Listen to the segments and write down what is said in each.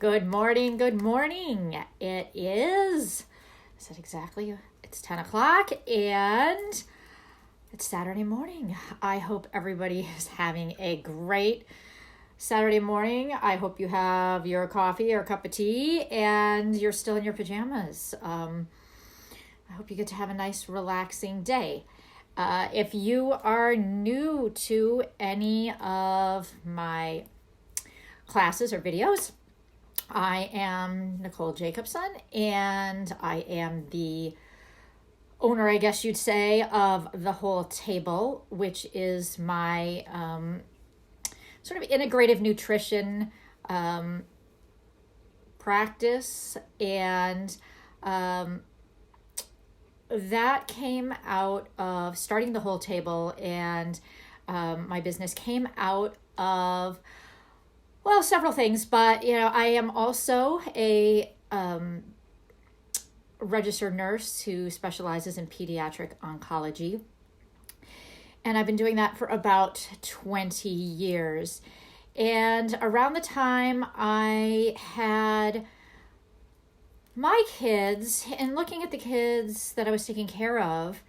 Good morning, good morning. Is it exactly? It's 10 o'clock and it's Saturday morning. I hope everybody is having a great Saturday morning. I hope you have your coffee or cup of tea and you're still in your pajamas. I hope you get to have a nice, relaxing day. If you are new to any of my classes or videos, I am Nicole Jacobson, and I am the owner, I guess you'd say, of The Whole Table, which is my sort of integrative nutrition practice. And that came out of starting The Whole Table, and my business came out of, well, several things, but, I am also a registered nurse who specializes in pediatric oncology. And I've been doing that for about 20 years. And around the time I had my kids, and looking at the kids that I was taking care of,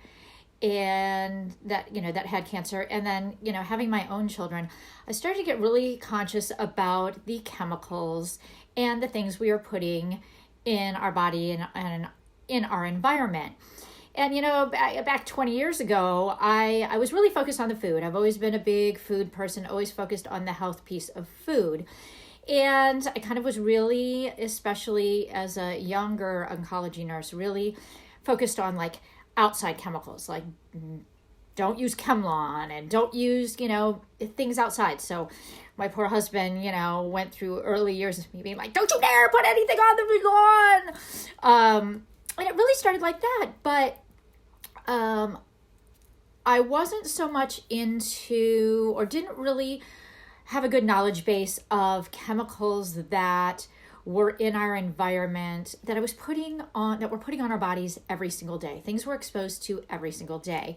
and that had cancer, and then having my own children, I started to get really conscious about the chemicals and the things we are putting in our body and in our environment. And back 20 years ago, I was really focused on the food. I've always been a big food person, always focused on the health piece of food. And I kind of was really, especially as a younger oncology nurse, really focused on like outside chemicals, like don't use Kemlon and don't use, things outside. So my poor husband, went through early years of me being like, don't you dare put anything on the lawn. And it really started like that. But I wasn't so much into, or didn't really have a good knowledge base of chemicals that were in our environment that we're putting on our bodies every single day, things we're exposed to every single day.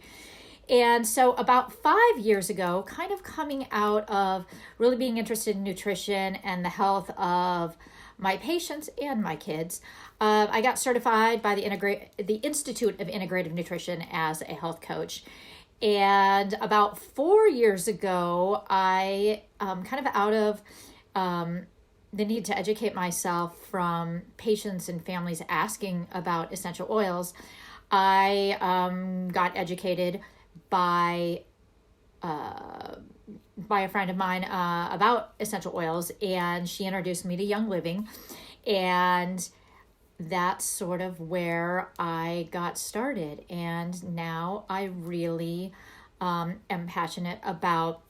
And so about 5 years ago, kind of coming out of really being interested in nutrition and the health of my patients and my kids, I got certified by the Institute of Integrative Nutrition as a health coach. And about 4 years ago, I kind of out of the need to educate myself from patients and families asking about essential oils, I got educated by a friend of mine about essential oils, and she introduced me to Young Living, and that's sort of where I got started. And now I really am passionate about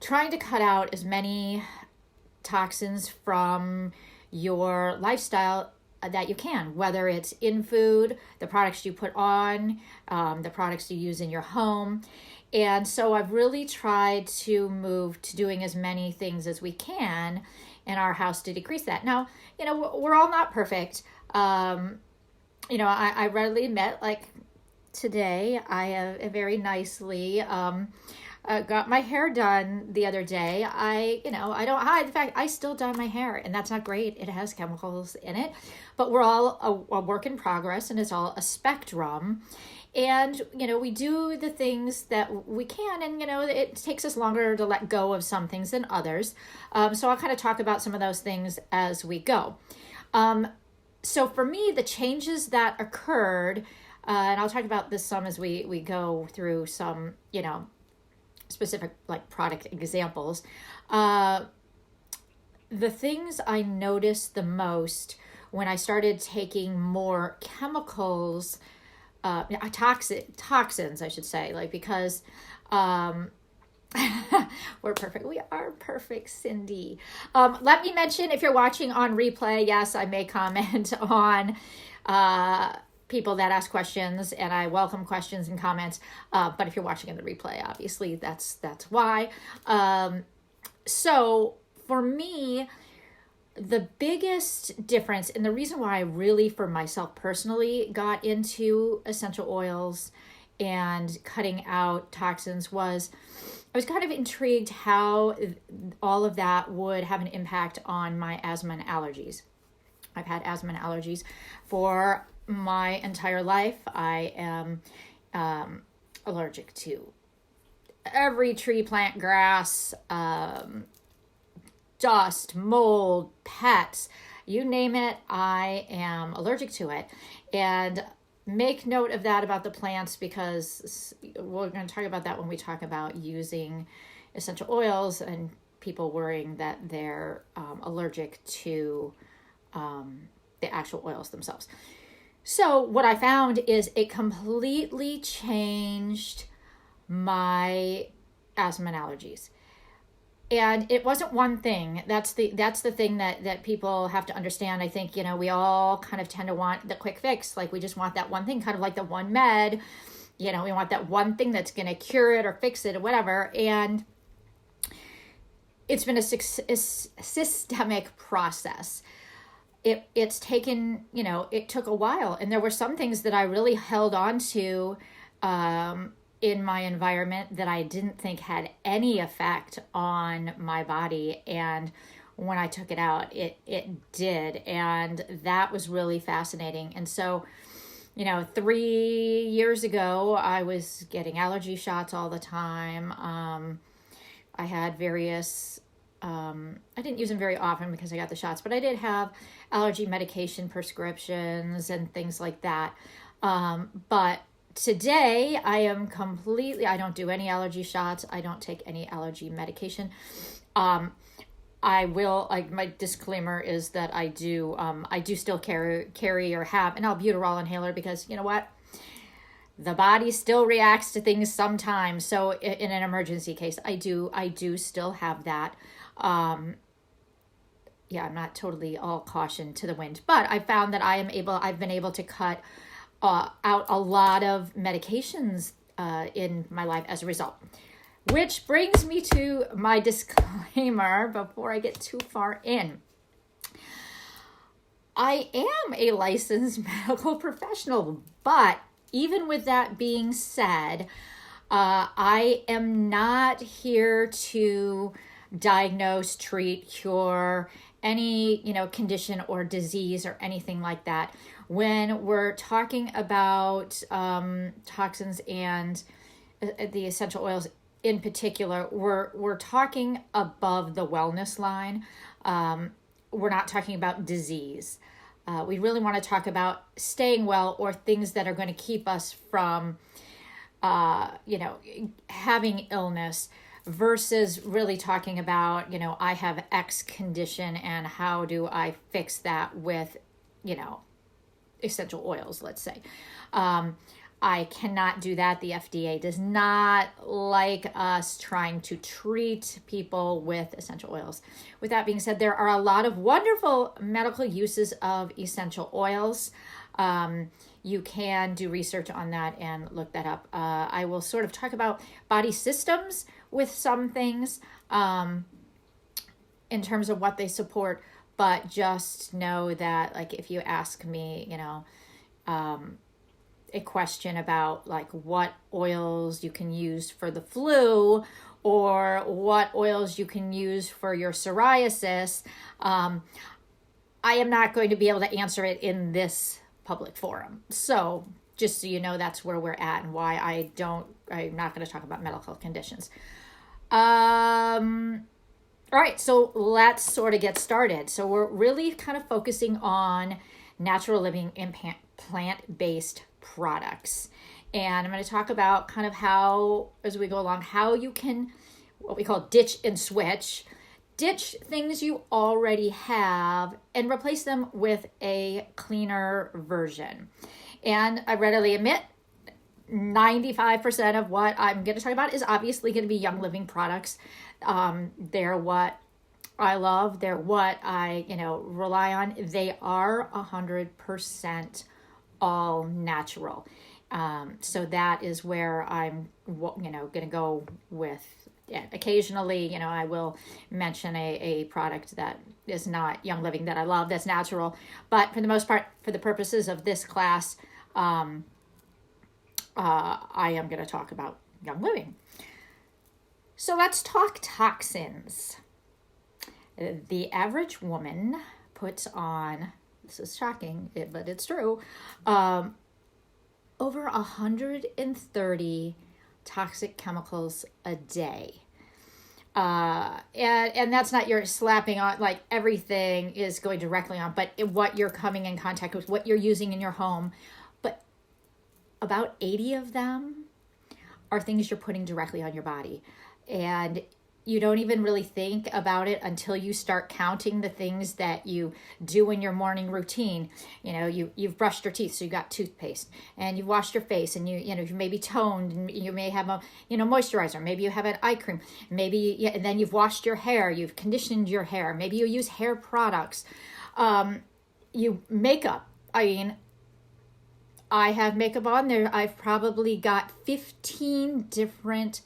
trying to cut out as many toxins from your lifestyle that you can, whether it's in food, the products you put on, the products you use in your home. And so I've really tried to move to doing as many things as we can in our house to decrease that. Now, we're all not perfect. I readily admit, like today, I have very nicely got my hair done the other day. I don't hide the fact I still dye my hair, and that's not great. It has chemicals in it, but we're all a work in progress, and it's all a spectrum. And, we do the things that we can, and, it takes us longer to let go of some things than others. So I'll kind of talk about some of those things as we go. So for me, the changes that occurred, and I'll talk about this some as we go through some, specific like product examples. The things I noticed the most when I started taking more chemicals, toxins, I should say, like, because we're perfect. We are perfect, Cindy. Let me mention, if you're watching on replay, yes, I may comment on people that ask questions, and I welcome questions and comments. But if you're watching in the replay, obviously that's why. So for me, the biggest difference, and the reason why I really, for myself personally, got into essential oils and cutting out toxins was I was kind of intrigued how all of that would have an impact on my asthma and allergies. I've had asthma and allergies for my entire life. I am allergic to every tree, plant, grass, dust, mold, pets, you name it, I am allergic to it. And make note of that about the plants, because we're going to talk about that when we talk about using essential oils and people worrying that they're allergic to the actual oils themselves. So what I found is it completely changed my asthma and allergies. And it wasn't one thing. That's the thing that people have to understand. I think, we all kind of tend to want the quick fix. Like, we just want that one thing, kind of like the one med. We want that one thing that's going to cure it or fix it or whatever. And it's been a systemic process. It's taken, it took a while. And there were some things that I really held on to in my environment that I didn't think had any effect on my body. And when I took it out, it did. And that was really fascinating. And so, 3 years ago, I was getting allergy shots all the time. I had various, I didn't use them very often because I got the shots, but I did have allergy medication prescriptions and things like that. But today, I don't do any allergy shots. I don't take any allergy medication. My disclaimer is that I do still carry or have an albuterol inhaler, because you know what? The body still reacts to things sometimes. So in an emergency case, I do still have that. I'm not totally all caution to the wind, but I found that I've been able to cut out a lot of medications in my life as a result. Which brings me to my disclaimer before I get too far in. I am a licensed medical professional, but even with that being said, I am not here to diagnose, treat, cure any, condition or disease or anything like that. When we're talking about toxins and the essential oils in particular, we're talking above the wellness line. We're not talking about disease. We really want to talk about staying well, or things that are going to keep us from, having illness, versus really talking about, I have X condition and how do I fix that with, essential oils, let's say. I cannot do that. The FDA does not like us trying to treat people with essential oils. With that being said, there are a lot of wonderful medical uses of essential oils. You can do research on that and look that up. I will sort of talk about body systems with some things in terms of what they support, but just know that, like, if you ask me, a question about like what oils you can use for the flu, or what oils you can use for your psoriasis, I am not going to be able to answer it in this public forum. So just so you know, that's where we're at and why I'm not going to talk about medical conditions. All right, so let's sort of get started. So we're really kind of focusing on natural living and plant-based products. And I'm going to talk about kind of how, as we go along, how you can, what we call ditch and switch, ditch things you already have and replace them with a cleaner version. And I readily admit, 95% of what I'm going to talk about is obviously going to be Young Living products. They're what I love. They're what I, rely on. They are 100% all natural. So that is where I'm, going to go with it. Occasionally, I will mention a product that is not Young Living that I love, that's natural. But for the most part, for the purposes of this class, I am going to talk about Young Living. So let's talk toxins. The average woman puts on, this is shocking, but it's true, over 130 toxic chemicals a day. And that's not your slapping on, like everything is going directly on, but what you're coming in contact with, what you're using in your home. But about 80 of them are things you're putting directly on your body. And you don't even really think about it until you start counting the things that you do in your morning routine. You know, you've brushed your teeth, so you got toothpaste, and you've washed your face, and you may be toned, and you may have a moisturizer, maybe you have an eye cream, maybe and then you've washed your hair, you've conditioned your hair, maybe you use hair products, you makeup. I mean, I have makeup on there. I've probably got 15 different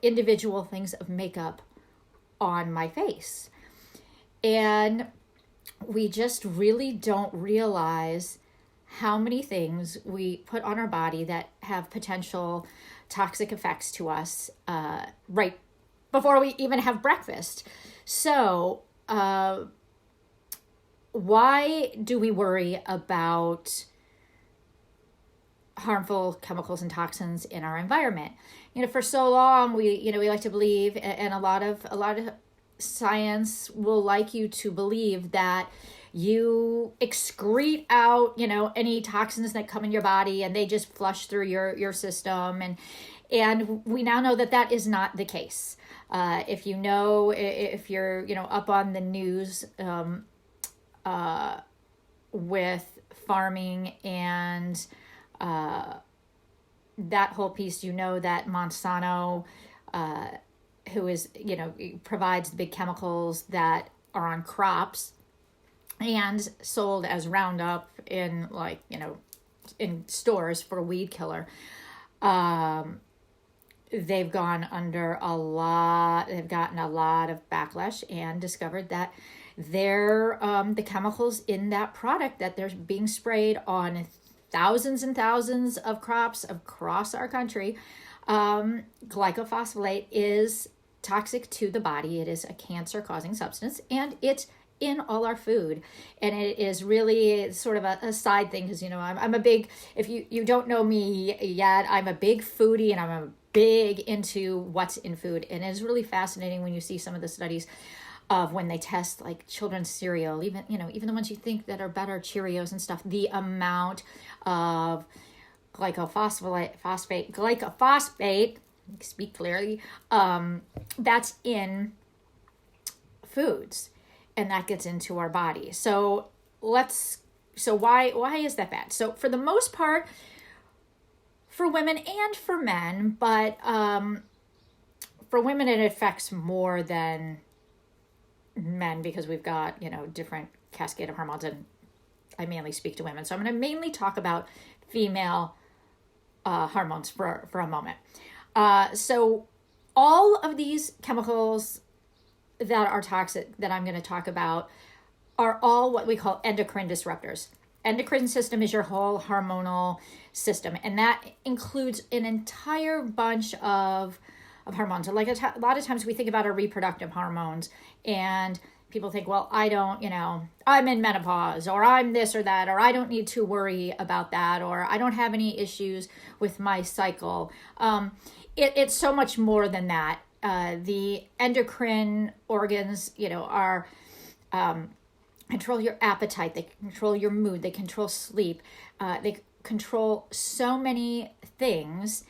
individual things of makeup on my face. And we just really don't realize how many things we put on our body that have potential toxic effects to us right before we even have breakfast. So why do we worry about harmful chemicals and toxins in our environment? For so long we like to believe, and a lot of science will like you to believe, that you excrete out any toxins that come in your body and they just flush through your system, and we now know that is not the case. If you're up on the news with farming and that whole piece, that Monsanto, who is, provides the big chemicals that are on crops and sold as Roundup in in stores for weed killer. They've gotten a lot of backlash and discovered that the chemicals in that product that they're being sprayed on thousands and thousands of crops across our country, glyphosate is toxic to the body. It is a cancer-causing substance, and it's in all our food. And it is really sort of a side thing, because I'm a big, if you don't know me yet, I'm a big foodie, and I'm a big into what's in food. And it's really fascinating when you see some of the studies of when they test like children's cereal, even the ones you think that are better, Cheerios and stuff, the amount of glyphosate, speak clearly, that's in foods, and that gets into our body. So why is that bad? So for the most part, for women and for men, but for women it affects more than men, because we've got different cascade of hormones, and I mainly speak to women, so I'm going to mainly talk about female hormones for a moment. So all of these chemicals that are toxic that I'm going to talk about are all what we call endocrine disruptors. Endocrine system is your whole hormonal system, and that includes an entire bunch of hormones. Like a lot of times we think about our reproductive hormones, and people think, well, I don't, I'm in menopause, or I'm this or that, or I don't need to worry about that, or I don't have any issues with my cycle. It's so much more than that. The endocrine organs, are control your appetite, they control your mood, they control sleep, they control so many things,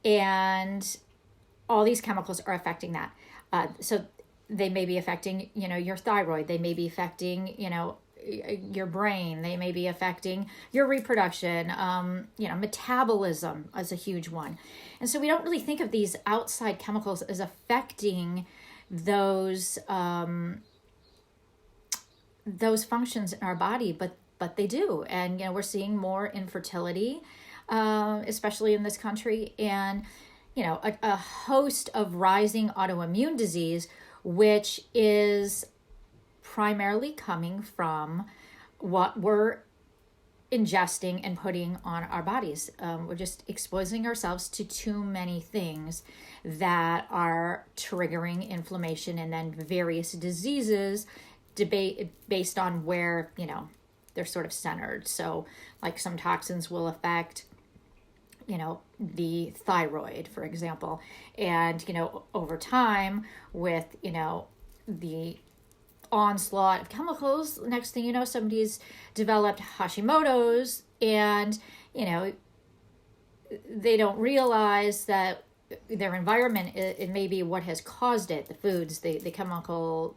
and all these chemicals are affecting that. So they may be affecting, your thyroid. They may be affecting, your brain. They may be affecting your reproduction. Metabolism is a huge one. And so we don't really think of these outside chemicals as affecting those functions in our body, but they do. And, we're seeing more infertility, especially in this country, and a host of rising autoimmune disease, which is primarily coming from what we're ingesting and putting on our bodies. We're just exposing ourselves to too many things that are triggering inflammation and then various diseases based on where, they're sort of centered. So like some toxins will affect, the thyroid, for example. And, over time with, the onslaught of chemicals, next thing you know, somebody's developed Hashimoto's, and they don't realize that their environment, it may be what has caused it, the foods, the chemical,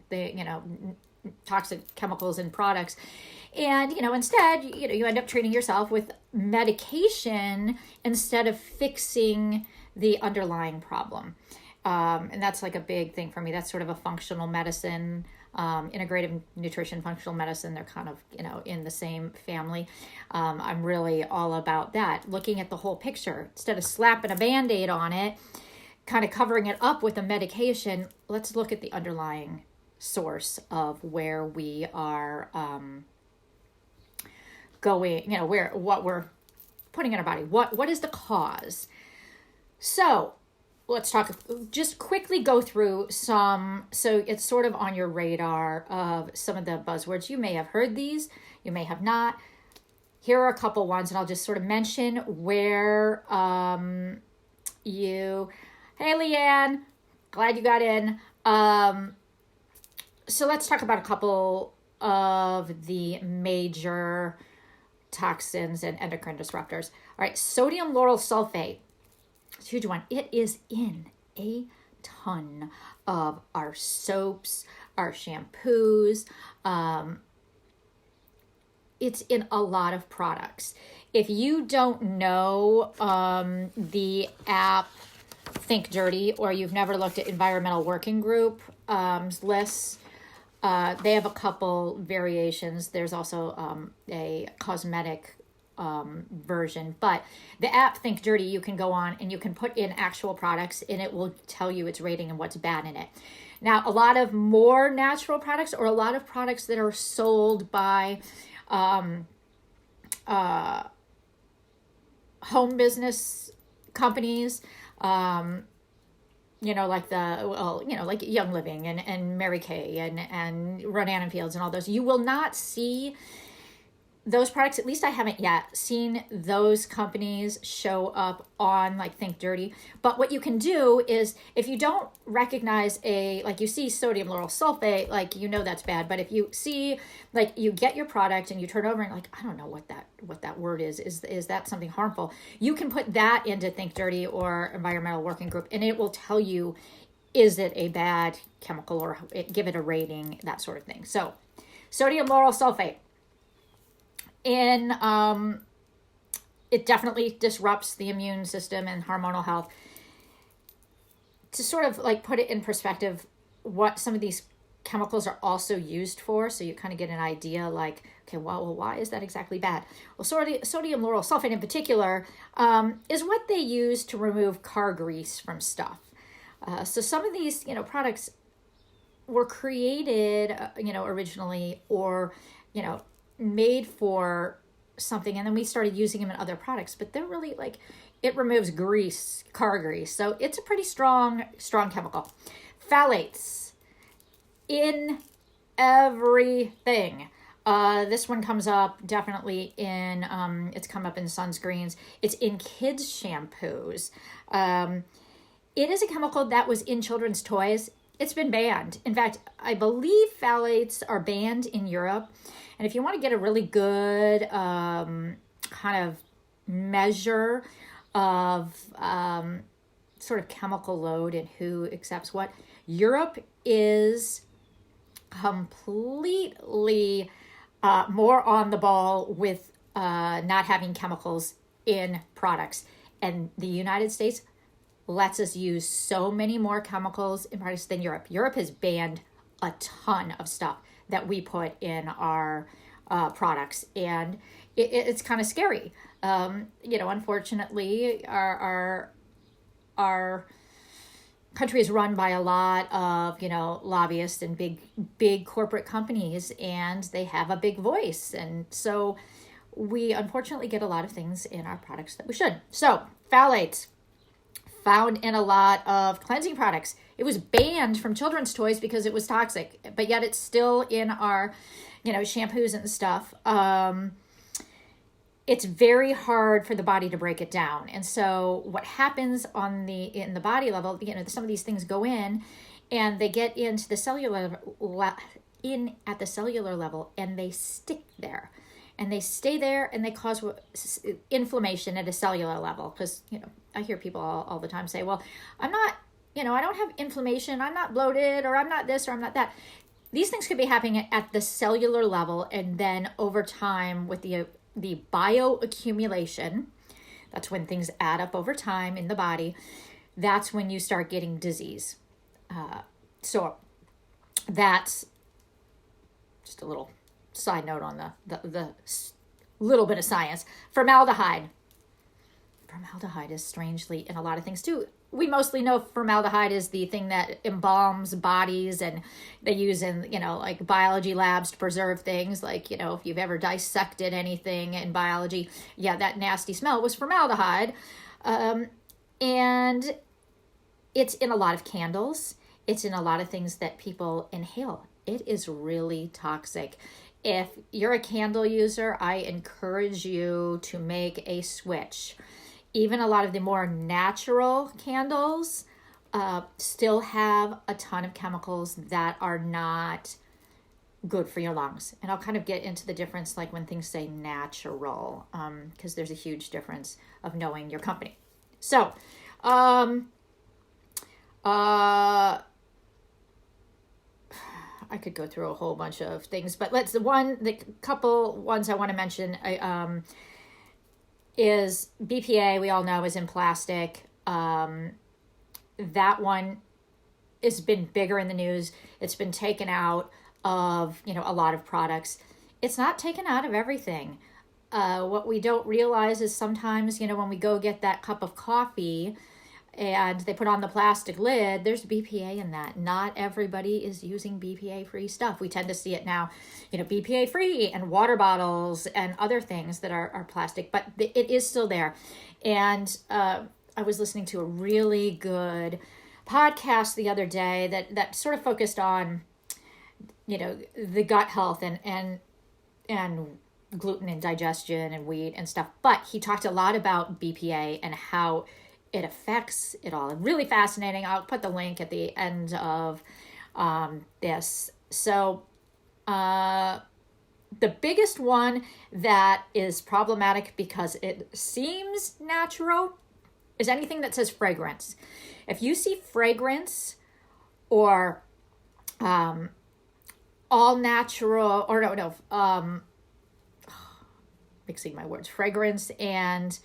toxic chemicals and products. And instead, you end up treating yourself with medication instead of fixing the underlying problem. And that's like a big thing for me. That's sort of a functional medicine, integrative nutrition, functional medicine. They're kind of, in the same family. I'm really all about that. Looking at the whole picture instead of slapping a Band-Aid on it, kind of covering it up with a medication. Let's look at the underlying source of where we are, going, what we're putting in our body. What is the cause? So let's just quickly go through some, so it's sort of on your radar of some of the buzzwords. You may have heard these, you may have not. Here are a couple ones, and I'll just sort of mention where hey Leanne, glad you got in. So let's talk about a couple of the major toxins and endocrine disruptors. All right, sodium lauryl sulfate. It's a huge one. It is in a ton of our soaps, our shampoos. It's in a lot of products. If you don't know the app Think Dirty, or you've never looked at Environmental Working Group lists, they have a couple variations. There's also a cosmetic version, but the app Think Dirty, you can go on and you can put in actual products and it will tell you its rating and what's bad in it. Now, a lot of more natural products, or a lot of products that are sold by home business companies, like like Young Living and Mary Kay and Ronan & Fields and all those. You will not see those products, at least I haven't yet seen those companies show up on like Think Dirty. But what you can do is, if you don't recognize like you see sodium lauryl sulfate, like that's bad. But if you see, like, you get your product and you turn over and like, I don't know what that word is that something harmful? You can put that into Think Dirty or Environmental Working Group, and it will tell you, is it a bad chemical, or give it a rating, that sort of thing. So sodium lauryl sulfate. It definitely disrupts the immune system and hormonal health. To sort of like put it in perspective, what some of these chemicals are also used for, so you kind of get an idea, like, okay, well, why is that exactly bad? Well, sodium lauryl sulfate in particular is what they use to remove car grease from stuff. So some of these, products were created, originally, or, made for something, and then we started using them in other products, but they're really like, it removes car grease. So it's a pretty strong chemical. Phthalates in everything. This one comes up definitely in, it's come up in sunscreens. It's in kids' shampoos. It is a chemical that was in children's toys. It's been banned. In fact, I believe phthalates are banned in Europe. And if you want to get a really good kind of measure of sort of chemical load and who accepts what, Europe is completely more on the ball with not having chemicals in products. And the United States lets us use so many more chemicals in products than Europe. Europe has banned a ton of stuff that we put in our products, and it's kind of scary. Unfortunately, our country is run by a lot of lobbyists and big corporate companies, and they have a big voice. And so we unfortunately get a lot of things in our products that we should. So, phthalates, found in a lot of cleansing products. It was banned from children's toys because it was toxic, but yet it's still in our, shampoos and stuff. It's very hard for the body to break it down. And so what happens in the body level, some of these things go in and they get into the cellular at the cellular level, and they stick there. And they stay there, and they cause inflammation at a cellular level. Because, I hear people all the time say, well, I'm not, I don't have inflammation. I'm not bloated, or I'm not this, or I'm not that. These things could be happening at the cellular level, and then over time with the bioaccumulation, that's when things add up over time in the body. That's when you start getting disease. So that's just a little side note on the little bit of science. Formaldehyde is strangely in a lot of things too. We mostly know formaldehyde is the thing that embalms bodies, and they use in, like biology labs to preserve things. Like, if you've ever dissected anything in biology, that nasty smell was formaldehyde. And it's in a lot of candles. It's in a lot of things that people inhale. It is really toxic. If you're a candle user, I encourage you to make a switch. Even a lot of the more natural candles still have a ton of chemicals that are not good for your lungs. And I'll kind of get into the difference, like when things say natural, because there's a huge difference of knowing your company. So, I could go through a whole bunch of things, but the couple ones I want to mention is BPA. We all know is in plastic. That one has been bigger in the news. It's been taken out of, a lot of products. It's not taken out of everything. What we don't realize is sometimes, when we go get that cup of coffee and they put on the plastic lid, there's BPA in that. Not everybody is using BPA-free stuff. We tend to see it now, BPA-free and water bottles and other things that are plastic, but it is still there. And I was listening to a really good podcast the other day that sort of focused on, the gut health and gluten and digestion and wheat and stuff. But he talked a lot about BPA and how it affects it all. Really fascinating. I'll put the link at the end of this. So the biggest one that is problematic because it seems natural is anything that says fragrance. If you see fragrance or all natural, or mixing my words, fragrance and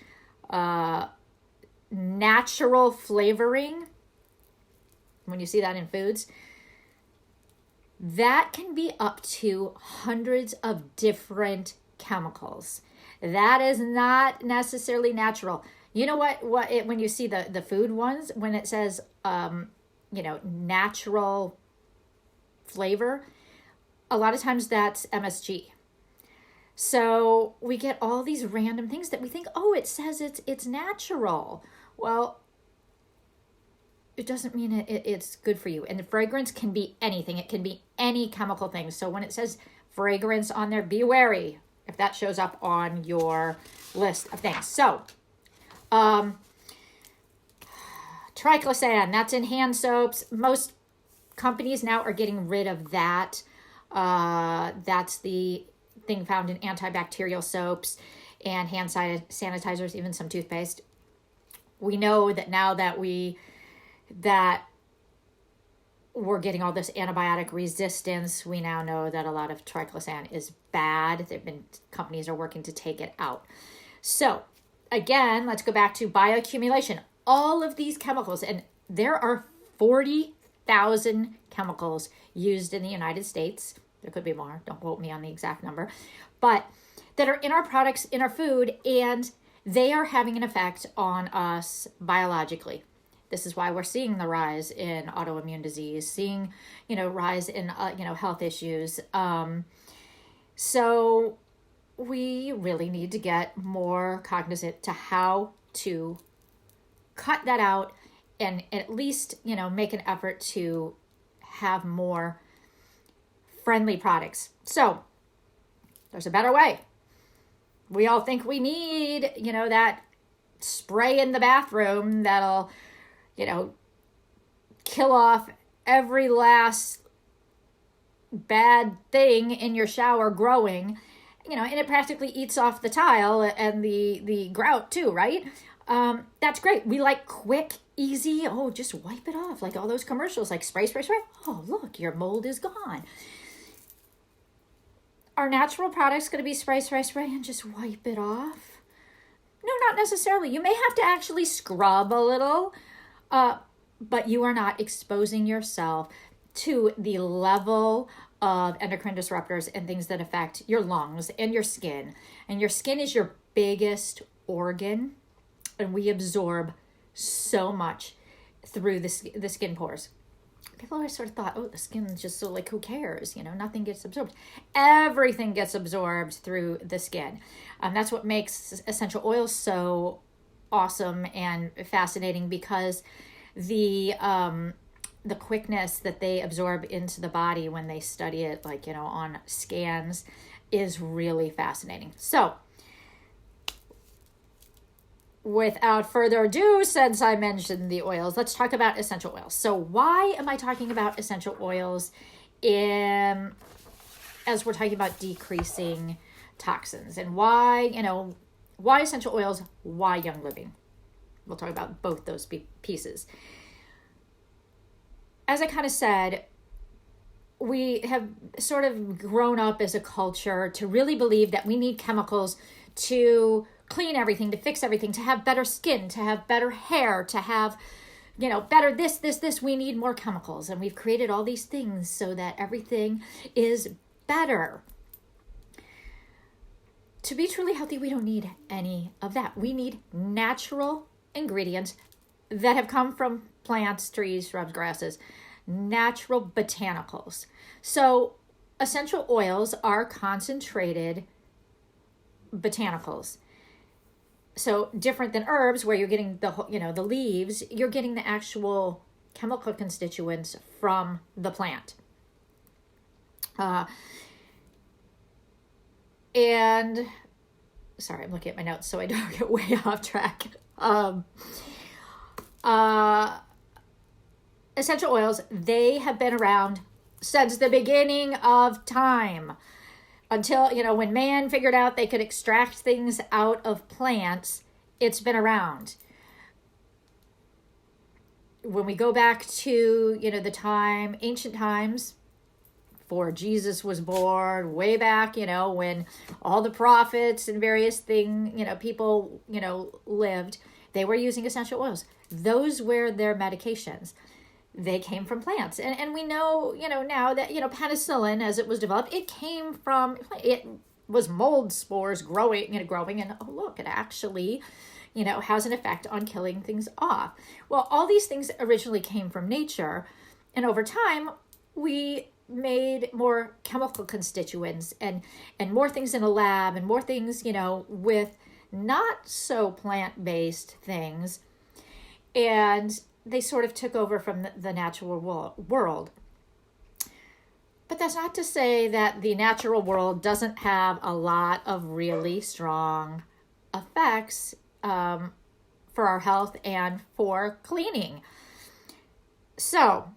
natural flavoring, when you see that in foods, that can be up to hundreds of different chemicals. That is not necessarily natural. You know when you see the food ones, when it says, natural flavor, a lot of times that's MSG. So we get all these random things that we think, it says it's natural. Well, it doesn't mean it's good for you. And the fragrance can be anything. It can be any chemical thing. So when it says fragrance on there, be wary if that shows up on your list of things. So, triclosan, that's in hand soaps. Most companies now are getting rid of that. That's the thing found in antibacterial soaps and hand sanitizers, even some toothpaste. We know that now that we're getting all this antibiotic resistance, we now know that a lot of triclosan is bad. Companies are working to take it out. So again, let's go back to bioaccumulation. All of these chemicals, and there are 40,000 chemicals used in the United States. There could be more. Don't quote me on the exact number. But that are in our products, in our food, and they are having an effect on us biologically. This is why we're seeing the rise in autoimmune disease, seeing, rise in, health issues. So we really need to get more cognizant to how to cut that out and at least, make an effort to have more friendly products. So there's a better way. We all think we need, that spray in the bathroom that'll, kill off every last bad thing in your shower growing, and it practically eats off the tile and the grout too, right? That's great. We like quick, easy, just wipe it off. Like all those commercials, like spray, spray, spray. Oh, look, your mold is gone. Are natural products going to be spray, spray, spray and just wipe it off? No, not necessarily. You may have to actually scrub a little, but you are not exposing yourself to the level of endocrine disruptors and things that affect your lungs and your skin. And your skin is your biggest organ, and we absorb so much through the skin pores. People always sort of thought, the skin's just so who cares? Nothing gets absorbed. Everything gets absorbed through the skin. That's what makes essential oils so awesome and fascinating, because the quickness that they absorb into the body when they study it, on scans, is really fascinating. So, without further ado, since I mentioned the oils, let's talk about essential oils. So why am I talking about essential oils as we're talking about decreasing toxins? And why essential oils, why young living? We'll talk about both those pieces. As I kind of said, we have sort of grown up as a culture to really believe that we need chemicals to clean everything, to fix everything, to have better skin, to have better hair, to have, better this. We need more chemicals. And we've created all these things so that everything is better. To be truly healthy, we don't need any of that. We need natural ingredients that have come from plants, trees, shrubs, grasses, natural botanicals. So essential oils are concentrated botanicals. So different than herbs, where you're getting the leaves, you're getting the actual chemical constituents from the plant. And sorry, I'm looking at my notes so I don't get way off track. Essential oils, they have been around since the beginning of time. Until, when man figured out they could extract things out of plants, it's been around. When we go back to, the ancient times, before Jesus was born, way back, when all the prophets and various people, lived, they were using essential oils. Those were their medications. They came from plants. And we know, now that, penicillin, as it was developed, it was mold spores growing, and oh, look, it actually, has an effect on killing things off. Well, all these things originally came from nature. And over time, we made more chemical constituents and more things in a lab and more things, with not so plant-based things. And they sort of took over from the natural world. But that's not to say that the natural world doesn't have a lot of really strong effects for our health and for cleaning. So,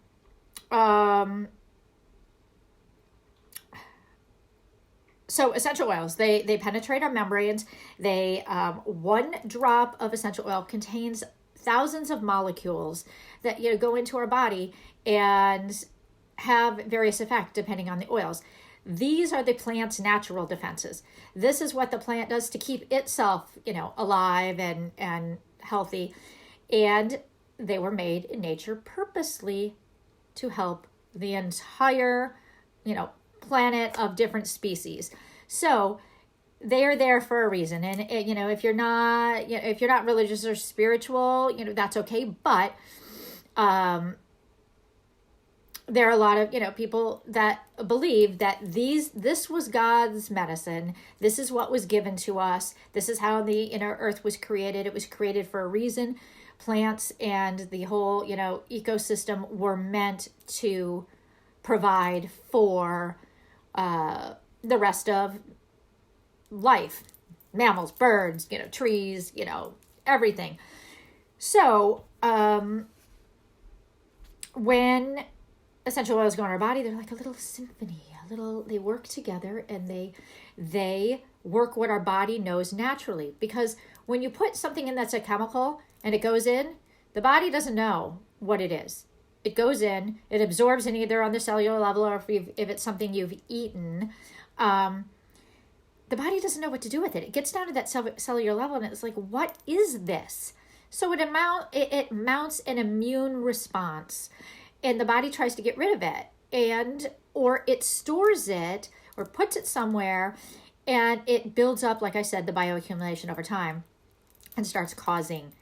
essential oils, they penetrate our membranes. One drop of essential oil contains thousands of molecules that go into our body and have various effects depending on the oils. These are the plant's natural defenses. This is what the plant does to keep itself, alive and healthy. And they were made in nature purposely to help the entire, planet of different species. So they are there for a reason. And if you're not religious or spiritual, that's okay. But there are a lot of, people that believe that this was God's medicine. This is what was given to us. This is how the earth was created. It was created for a reason. Plants and the whole, ecosystem were meant to provide for the rest of life, mammals, birds, trees, everything. So when essential oils go in our body, they're like a little symphony, they work together, and they work what our body knows naturally. Because when you put something in that's a chemical and it goes in, the body doesn't know what it is. It goes in, it absorbs in either on the cellular level, or if it's something you've eaten, the body doesn't know what to do with it. It gets down to that cellular level and it's like, what is this? So it mounts an immune response, and the body tries to get rid of it, or it stores it or puts it somewhere, and it builds up, like I said, the bioaccumulation over time and starts causing,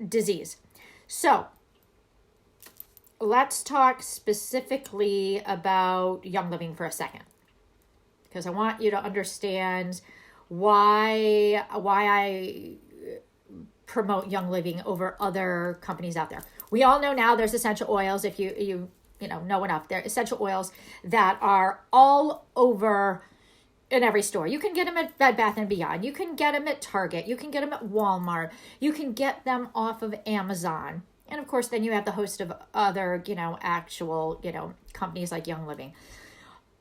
disease. So let's talk specifically about Young Living for a second, because I want you to understand why I promote Young Living over other companies out there. We all know now there's essential oils. If you know enough, there are essential oils that are all over in every store. You can get them at Bed Bath & Beyond. You can get them at Target. You can get them at Walmart. You can get them off of Amazon. And of course, then you have the host of other, actual, companies like Young Living.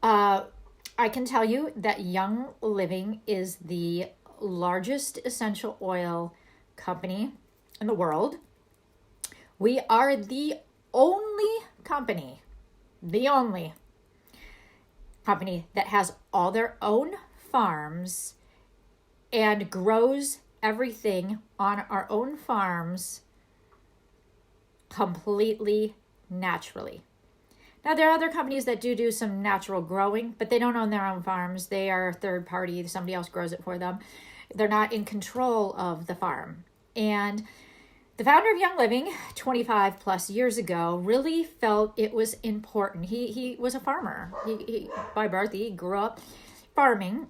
I can tell you that Young Living is the largest essential oil company in the world. We are the only company that has all their own farms and grows everything on our own farms completely naturally. Now, there are other companies that do some natural growing, but they don't own their own farms. They are third party. Somebody else grows it for them. They're not in control of the farm. And the founder of Young Living 25 plus years ago really felt it was important. He was a farmer. He by birth, he grew up farming.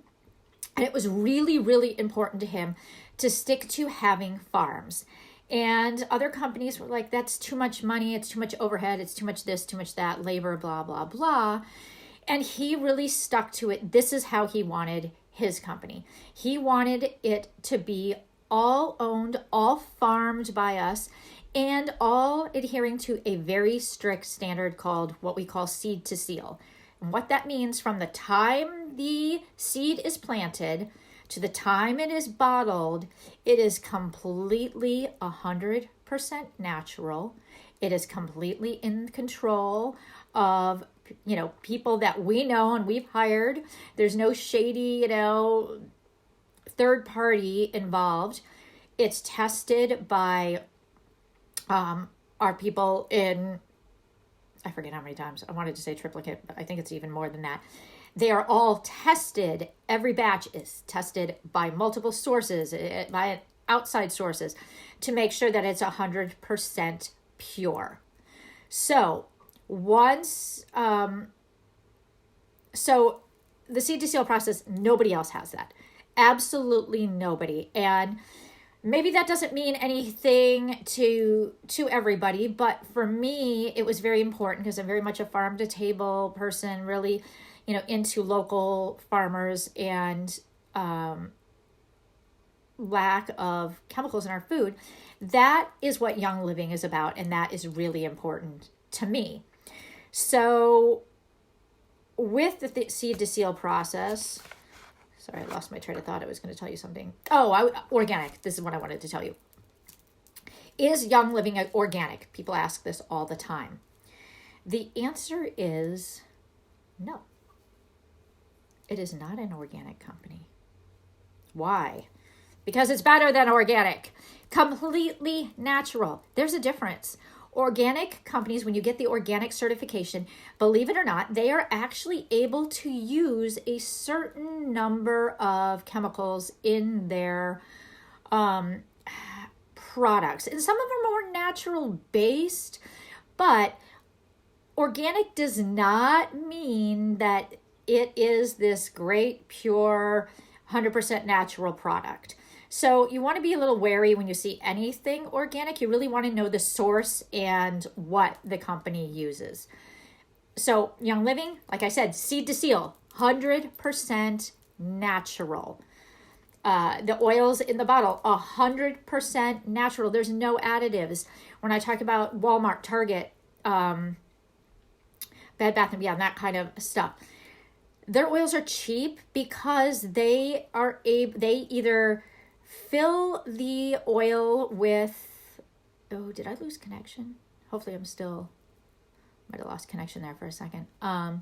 And it was really, really important to him to stick to having farms. And other companies were like, that's too much money, it's too much overhead, it's too much this, too much that, labor, blah, blah, blah. And he really stuck to it. This is how he wanted his company. He wanted it to be all owned, all farmed by us, and all adhering to a very strict standard called what we call seed to seal. And what that means, from the time the seed is planted to the time it is bottled, it is completely 100% natural. It is completely in control of, people that we know and we've hired. There's no shady, third party involved. It's tested by our people in, I forget how many times. I wanted to say triplicate, but I think it's even more than that. They are all tested. Every batch is tested by multiple sources, by outside sources, to make sure that it's 100% pure. So once, so the seed to seal process, nobody else has that. Absolutely nobody. And maybe that doesn't mean anything to everybody, but for me, it was very important because I'm very much a farm to table person, really, into local farmers and lack of chemicals in our food. That is what Young Living is about, and that is really important to me. So with the seed to seal process, sorry, I lost my train of thought. I was going to tell you something. Organic. This is what I wanted to tell you. Is Young Living organic? People ask this all the time. The answer is no. It is not an organic company. Why? Because it's better than organic. Completely natural. There's a difference. Organic companies, when you get the organic certification, believe it or not, they are actually able to use a certain number of chemicals in their products. And some of them are more natural based, but organic does not mean that it is this great, pure, 100% natural product. So you want to be a little wary when you see anything organic. You really want to know the source and what the company uses. So Young Living, like I said, seed to seal, 100% natural. The oils in the bottle, 100% natural. There's no additives. When I talk about Walmart, Target, Bed Bath & Beyond, that kind of stuff, their oils are cheap because they either fill the oil with, oh, did I lose connection? Hopefully I'm still, might have lost connection there for a second. Now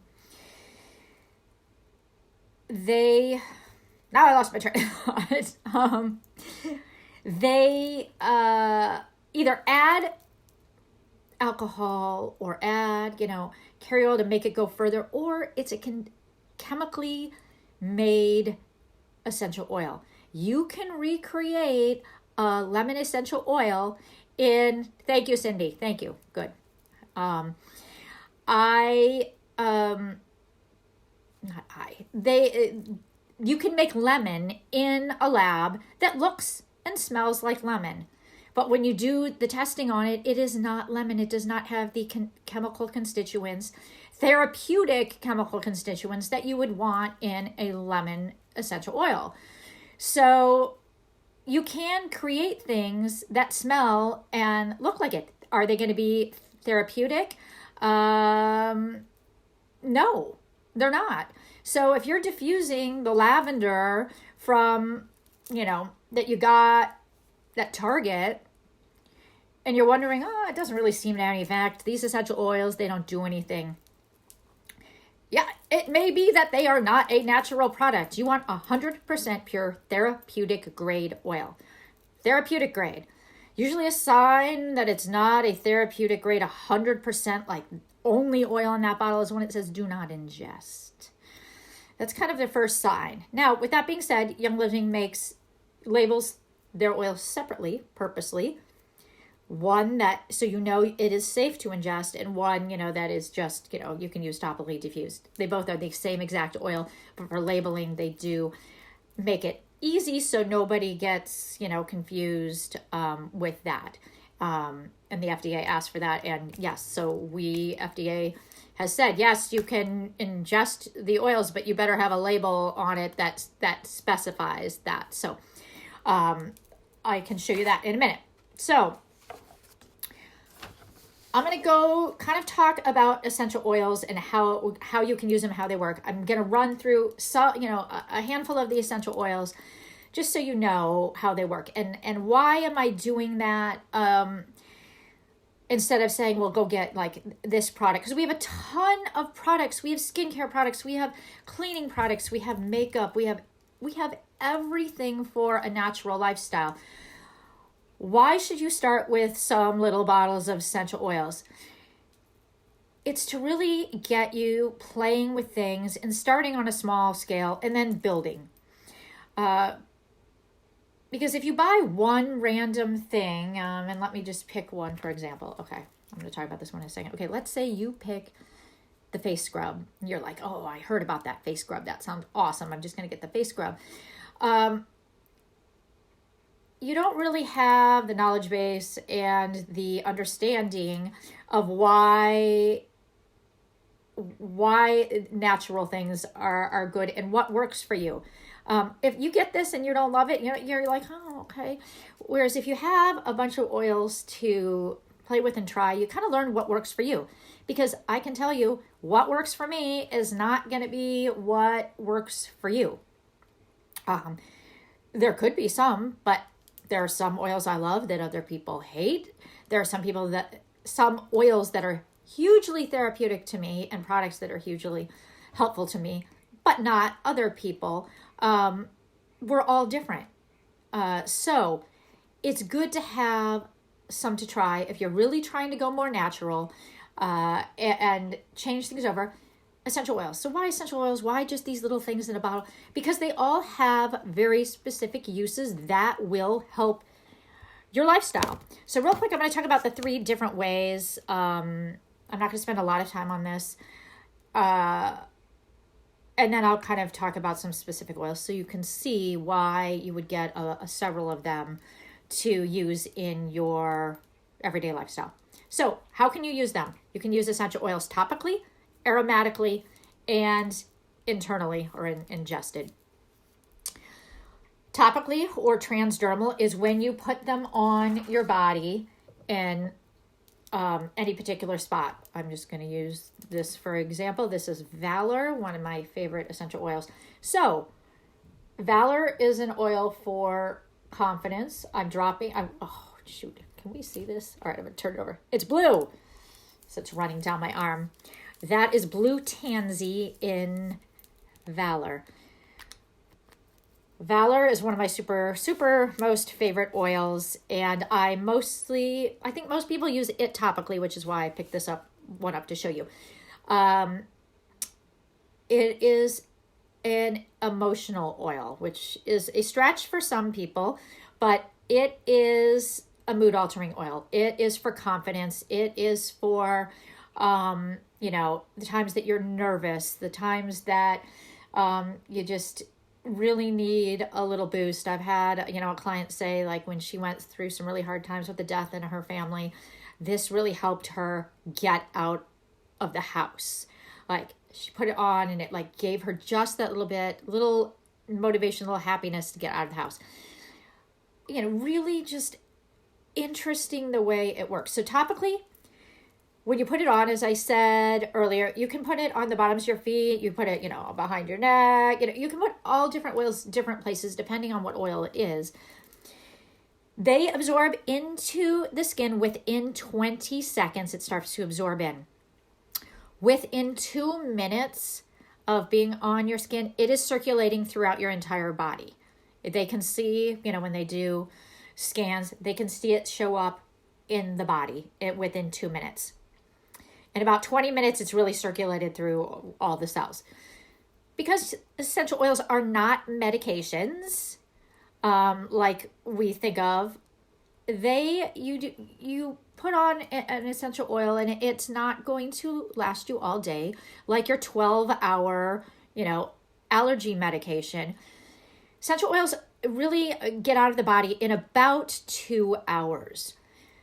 I lost my train of thought. They either add alcohol or add, carry oil to make it go further, or it's a chemically made essential oil. You can recreate a lemon essential oil in, thank you, Cindy. Thank you. Good. You can make lemon in a lab that looks and smells like lemon. But when you do the testing on it, it is not lemon. It does not have the chemical constituents, therapeutic chemical constituents that you would want in a lemon essential oil. So you can create things that smell and look like it. Are they going to be therapeutic? No, they're not. So if you're diffusing the lavender from, that you got at Target, and you're wondering, it doesn't really seem to have any effect. These essential oils, they don't do anything. Yeah, it may be that they are not a natural product. You want 100% pure therapeutic grade oil. Therapeutic grade. Usually a sign that it's not a therapeutic grade 100%, like only oil in that bottle, is when it says do not ingest. That's kind of the first sign. Now, with that being said, Young Living labels their oils separately, purposely. One that, so it is safe to ingest, and one, that is just, you can use topically diffused. They both are the same exact oil, but for labeling, they do make it easy so nobody gets, confused with that. And the FDA asked for that, and yes, so FDA has said, yes, you can ingest the oils, but you better have a label on it that specifies that. So I can show you that in a minute. So I'm going to go kind of talk about essential oils and how you can use them, how they work. I'm going to run through a handful of the essential oils just so you know how they work. And why am I doing that? Instead of saying, well, go get like this product, because we have a ton of products. We have skincare products, we have cleaning products, we have makeup, we have everything for a natural lifestyle. Why should you start with some little bottles of essential oils? It's to really get you playing with things and starting on a small scale and then building. Because if you buy one random thing, and let me just pick one, for example. Okay, I'm going to talk about this one in a second. Okay, let's say you pick the face scrub. You're like, oh, I heard about that face scrub. That sounds awesome. I'm just going to get the face scrub. You don't really have the knowledge base and the understanding of why natural things are good and what works for you. If you get this and you don't love it, you're like, oh, okay. Whereas if you have a bunch of oils to play with and try, you kind of learn what works for you. Because I can tell you, what works for me is not going to be what works for you. There could be some, but there are some oils I love that other people hate. There are some oils that are hugely therapeutic to me and products that are hugely helpful to me, but not other people. We're all different. So it's good to have some to try if you're really trying to go more natural and change things over. Essential oils. So why essential oils? Why just these little things in a bottle? Because they all have very specific uses that will help your lifestyle. So real quick, I'm going to talk about the 3 different ways I'm not going to spend a lot of time on this. And then I'll kind of talk about some specific oils so you can see why you would get several of them to use in your everyday lifestyle. So how can you use them? You can use essential oils topically, aromatically, and internally or ingested. Topically or transdermal is when you put them on your body in any particular spot. I'm just going to use this for example. This is Valor, one of my favorite essential oils. So Valor is an oil for confidence. Oh shoot, can we see this? All right, I'm going to turn it over. It's blue, so it's running down my arm. That is blue tansy in Valor. Valor is one of my super most favorite oils, and I think most people use it topically, which is why I picked this one up to show you. It is an emotional oil, which is a stretch for some people, but it is a mood altering oil. It is for confidence. It is for, the times that you're nervous, the times that you just really need a little boost. I've had, a client say, like, when she went through some really hard times with the death in her family, this really helped her get out of the house. Like, she put it on and it like gave her just that little motivation, little happiness to get out of the house. Really just interesting the way it works. So topically, when you put it on, as I said earlier, you can put it on the bottoms of your feet. You put it, behind your neck. You can put all different oils, different places, depending on what oil it is. They absorb into the skin within 20 seconds. It starts to absorb in. Within 2 minutes of being on your skin, it is circulating throughout your entire body. They can see, when they do scans, they can see it show up in the body within 2 minutes. In about 20 minutes, it's really circulated through all the cells. Because essential oils are not medications, like we think of, you put on an essential oil and it's not going to last you all day, like your 12-hour, allergy medication. Essential oils really get out of the body in about 2 hours.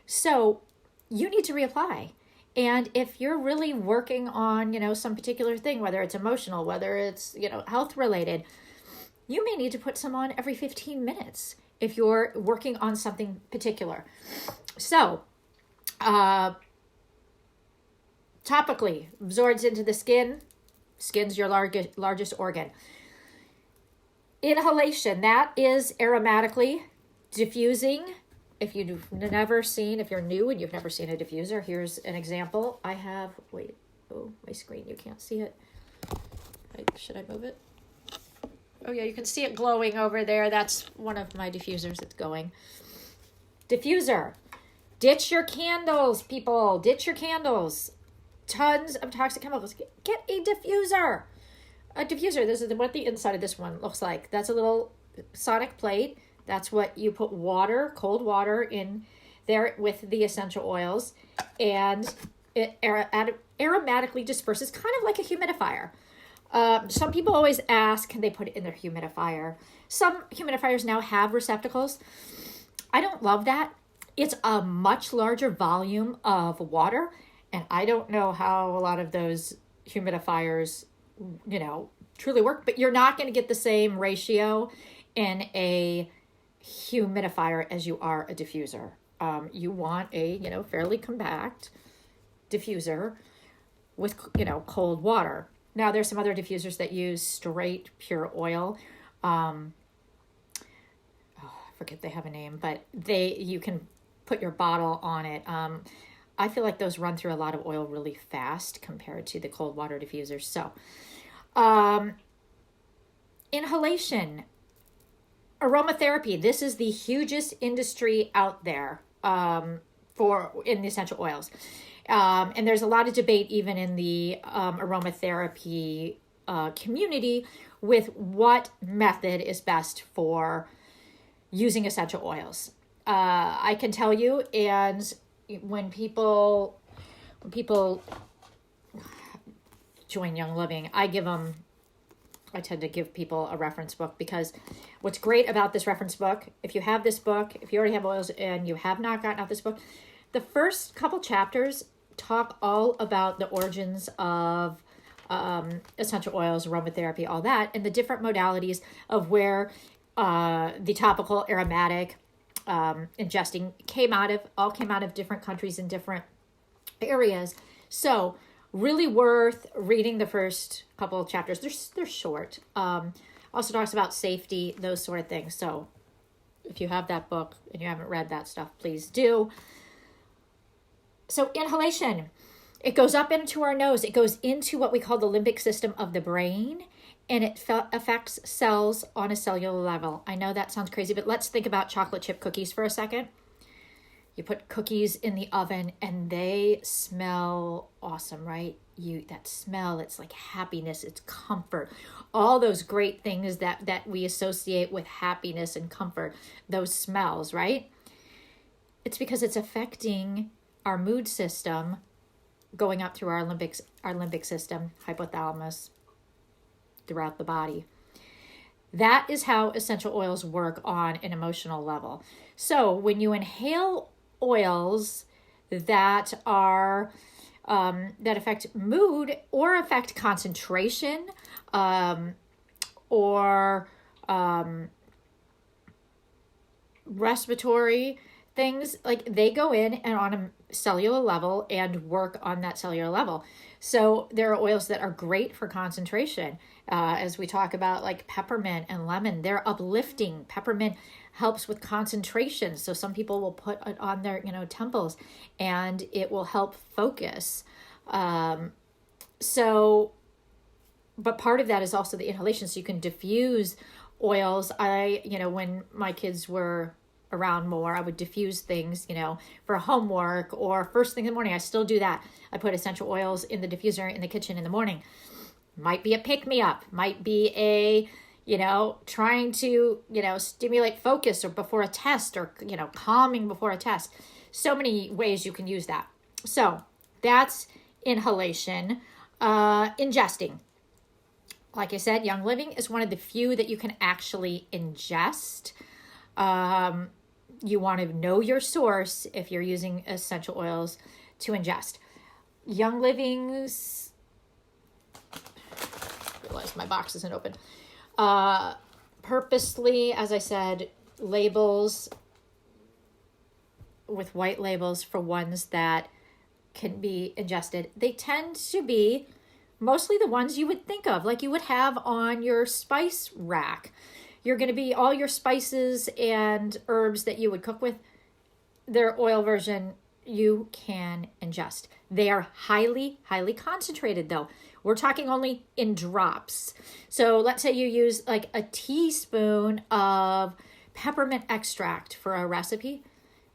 So you need to reapply. And if you're really working on, some particular thing, whether it's emotional, whether it's, health related, you may need to put some on every 15 minutes if you're working on something particular. So, topically, absorbs into the skin. Skin's your largest organ. Inhalation, that is aromatically diffusing. If you're new and you've never seen a diffuser, here's an example. I have, my screen, you can't see it. Should I move it? Oh yeah, you can see it glowing over there. That's one of my diffusers that's going. Diffuser. Ditch your candles, people. Ditch your candles. Tons of toxic chemicals. Get a diffuser. A diffuser, this is what the inside of this one looks like. That's a little sonic plate. That's what you put cold water in there with the essential oils, and it aromatically disperses, kind of like a humidifier. Some people always ask, can they put it in their humidifier? Some humidifiers now have receptacles. I don't love that. It's a much larger volume of water, and I don't know how a lot of those humidifiers, truly work, but you're not going to get the same ratio in a humidifier as you are a diffuser. You want a, fairly compact diffuser with, cold water. Now there's some other diffusers that use straight pure oil. I forget they have a name, but you can put your bottle on it. I feel like those run through a lot of oil really fast compared to the cold water diffusers. So, inhalation. Aromatherapy, this is the hugest industry out there in the essential oils. And there's a lot of debate even in the aromatherapy community with what method is best for using essential oils. I can tell you, and when when people join Young Living, I tend to give people a reference book, because what's great about this reference book, if you have this book, if you already have oils and you have not gotten out this book, the first couple chapters talk all about the origins of essential oils, aromatherapy, all that, and the different modalities of where the topical, aromatic, ingesting came out of different countries and different areas. So really worth reading the first couple of chapters. They're short. Also talks about safety, those sort of things. So if you have that book and you haven't read that stuff, please do. So inhalation, it goes up into our nose. It goes into what we call the limbic system of the brain, and it affects cells on a cellular level. I know that sounds crazy, but let's think about chocolate chip cookies for a second. You put cookies in the oven and they smell awesome, right? That smell, it's like happiness, it's comfort. All those great things that we associate with happiness and comfort, those smells, right? It's because it's affecting our mood system, going up through our limbic system, hypothalamus, throughout the body. That is how essential oils work on an emotional level. So when you inhale oils that are that affect mood or affect concentration, or respiratory things, like they go in and on a cellular level and work on that cellular level. So there are oils that are great for concentration. As we talk about, like peppermint and lemon, they're uplifting. Peppermint helps with concentration. So some people will put it on their, temples, and it will help focus. But part of that is also the inhalation. So you can diffuse oils. When my kids were around more, I would diffuse things, for homework or first thing in the morning. I still do that. I put essential oils in the diffuser in the kitchen in the morning. Might be a pick-me-up, might be a, trying to, stimulate focus or before a test, or, calming before a test. So many ways you can use that. So that's inhalation. Ingesting. Like I said, Young Living is one of the few that you can actually ingest. You want to know your source if you're using essential oils to ingest. Young Living's, realize my box isn't open. Purposely, as I said, labels with white labels for ones that can be ingested. They tend to be mostly the ones you would think of, like you would have on your spice rack. You're going to be all your spices and herbs that you would cook with, their oil version you can ingest. They are highly, highly concentrated though. We're talking only in drops. So let's say you use like a teaspoon of peppermint extract for a recipe.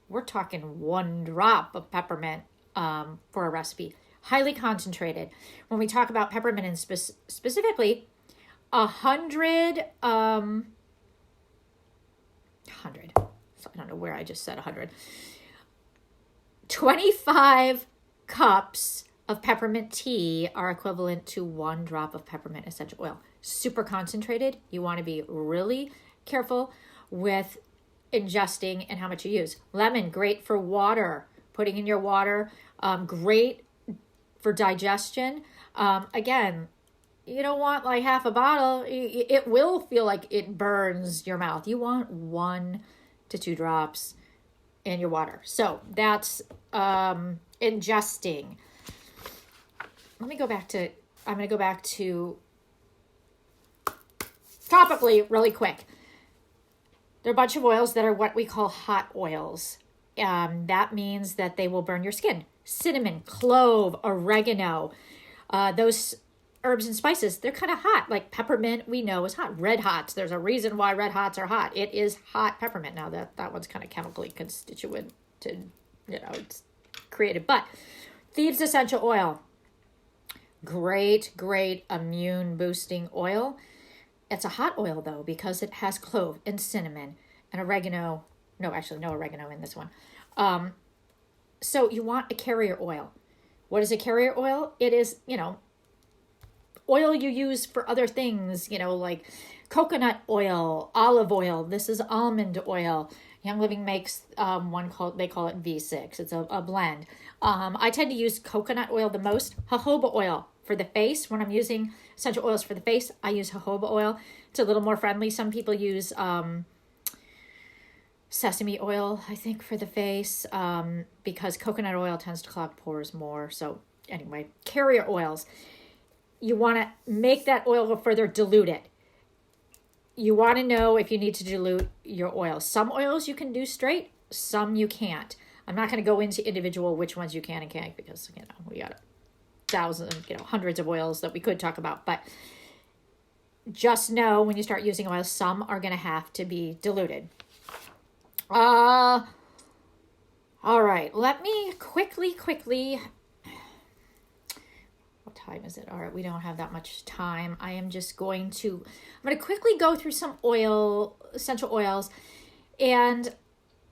We're talking 1 drop of peppermint for a recipe. Highly concentrated. When we talk about peppermint and specifically, 100, I don't know where I just said 100. 25 cups of peppermint tea are equivalent to 1 drop of peppermint essential oil. Super concentrated. You want to be really careful with ingesting and how much you use. Lemon, great for water. Putting in your water, great for digestion. Again, you don't want like half a bottle. It will feel like it burns your mouth. You want 1 to 2 drops in your water. So that's ingesting. I'm going to go back to topically really quick. There are a bunch of oils that are what we call hot oils. That means that they will burn your skin. Cinnamon, clove, oregano, those herbs and spices, they're kind of hot. Like peppermint, we know is hot. Red hots, there's a reason why red hots are hot. It is hot peppermint. Now that one's kind of chemically constituent to, it's created. But thieves essential oil, great immune boosting oil. It's a hot oil though, because it has clove and cinnamon and oregano. No oregano in this one. So you want a carrier oil. What is a carrier oil? It is, oil you use for other things, like coconut oil, olive oil. This is almond oil. Young Living makes one called, they call it V6. It's a blend. I tend to use coconut oil the most. Jojoba oil for the face. When I'm using essential oils for the face, I use jojoba oil. It's a little more friendly. Some people use sesame oil, I think, for the face, because coconut oil tends to clog pores more. So anyway, carrier oils. You want to make that oil go further, dilute it. You want to know if you need to dilute your oil. Some oils you can do straight, some you can't. I'm not going to go into individual which ones you can and can't, because we got thousands, hundreds of oils that we could talk about. But just know when you start using oils, some are going to have to be diluted. All right, let me quickly. What time is it? All right, we don't have that much time. I'm going to quickly go through some essential oils. And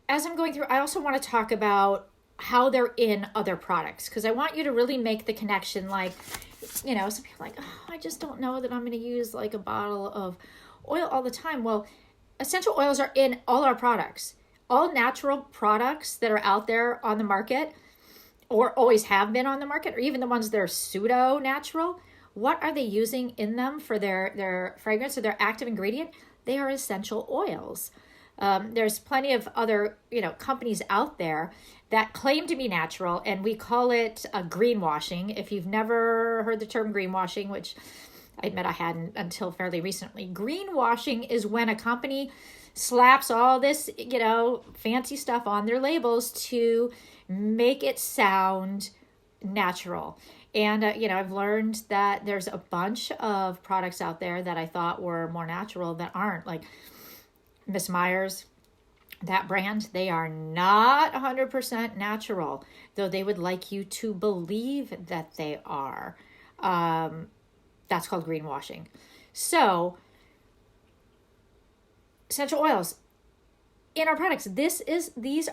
as I'm going through, I also want to talk about how they're in other products, because I want you to really make the connection. Like, some people are like, oh, I just don't know that I'm going to use like a bottle of oil all the time. Well, essential oils are in all our products. All natural products that are out there on the market, or always have been on the market, or even the ones that are pseudo-natural, what are they using in them for their fragrance or their active ingredient? They are essential oils. There's plenty of other companies out there that claim to be natural, and we call it greenwashing. If you've never heard the term greenwashing, which I admit I hadn't until fairly recently, greenwashing is when a company slaps all this, fancy stuff on their labels to make it sound natural. And, I've learned that there's a bunch of products out there that I thought were more natural that aren't. Like Miss Myers, that brand, they are not 100% natural, though they would like you to believe that they are. That's called greenwashing. So, essential oils in our products. These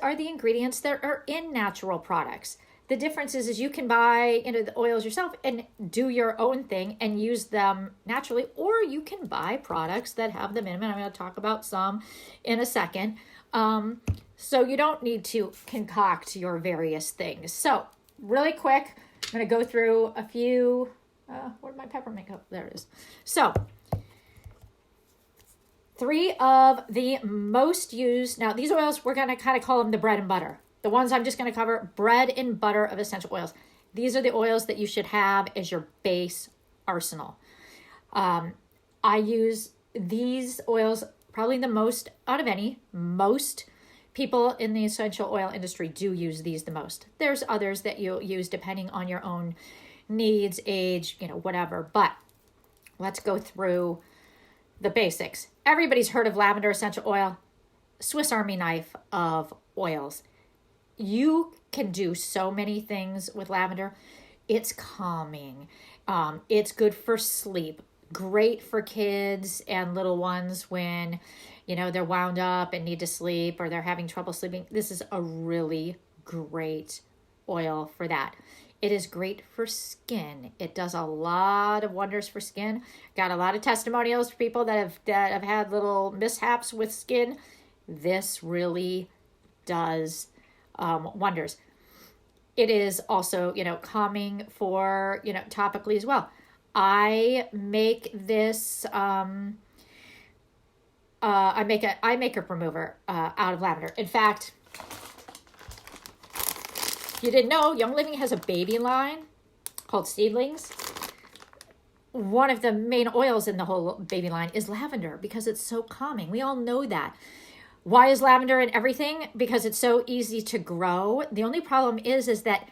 are the ingredients that are in natural products. The difference is you can buy the oils yourself and do your own thing and use them naturally, or you can buy products that have them in them. And I'm going to talk about some in a second. So you don't need to concoct your various things. So really quick, I'm going to go through a few. Where did my peppermint go? There it is. So 3 of the most used, now these oils, we're going to kind of call them the bread and butter. The ones I'm just going to cover, bread and butter of essential oils. These are the oils that you should have as your base arsenal. I use these oils probably the most out of any. Most people in the essential oil industry do use these the most. There's others that you'll use depending on your own needs, age, whatever. But let's go through the basics. Everybody's heard of lavender essential oil, Swiss Army knife of oils. You can do so many things with lavender. It's calming. It's good for sleep. Great for kids and little ones when, they're wound up and need to sleep, or they're having trouble sleeping. This is a really great oil for that. It is great for skin. It does a lot of wonders for skin. Got a lot of testimonials for people that have had little mishaps with skin. This really does wonders. It is also, calming for, topically as well. I make this, I make a eye makeup remover out of lavender. In fact, if you didn't know, Young Living has a baby line called Seedlings. One of the main oils in the whole baby line is lavender because it's so calming. We all know that. Why is lavender in everything? Because it's so easy to grow. The only problem is that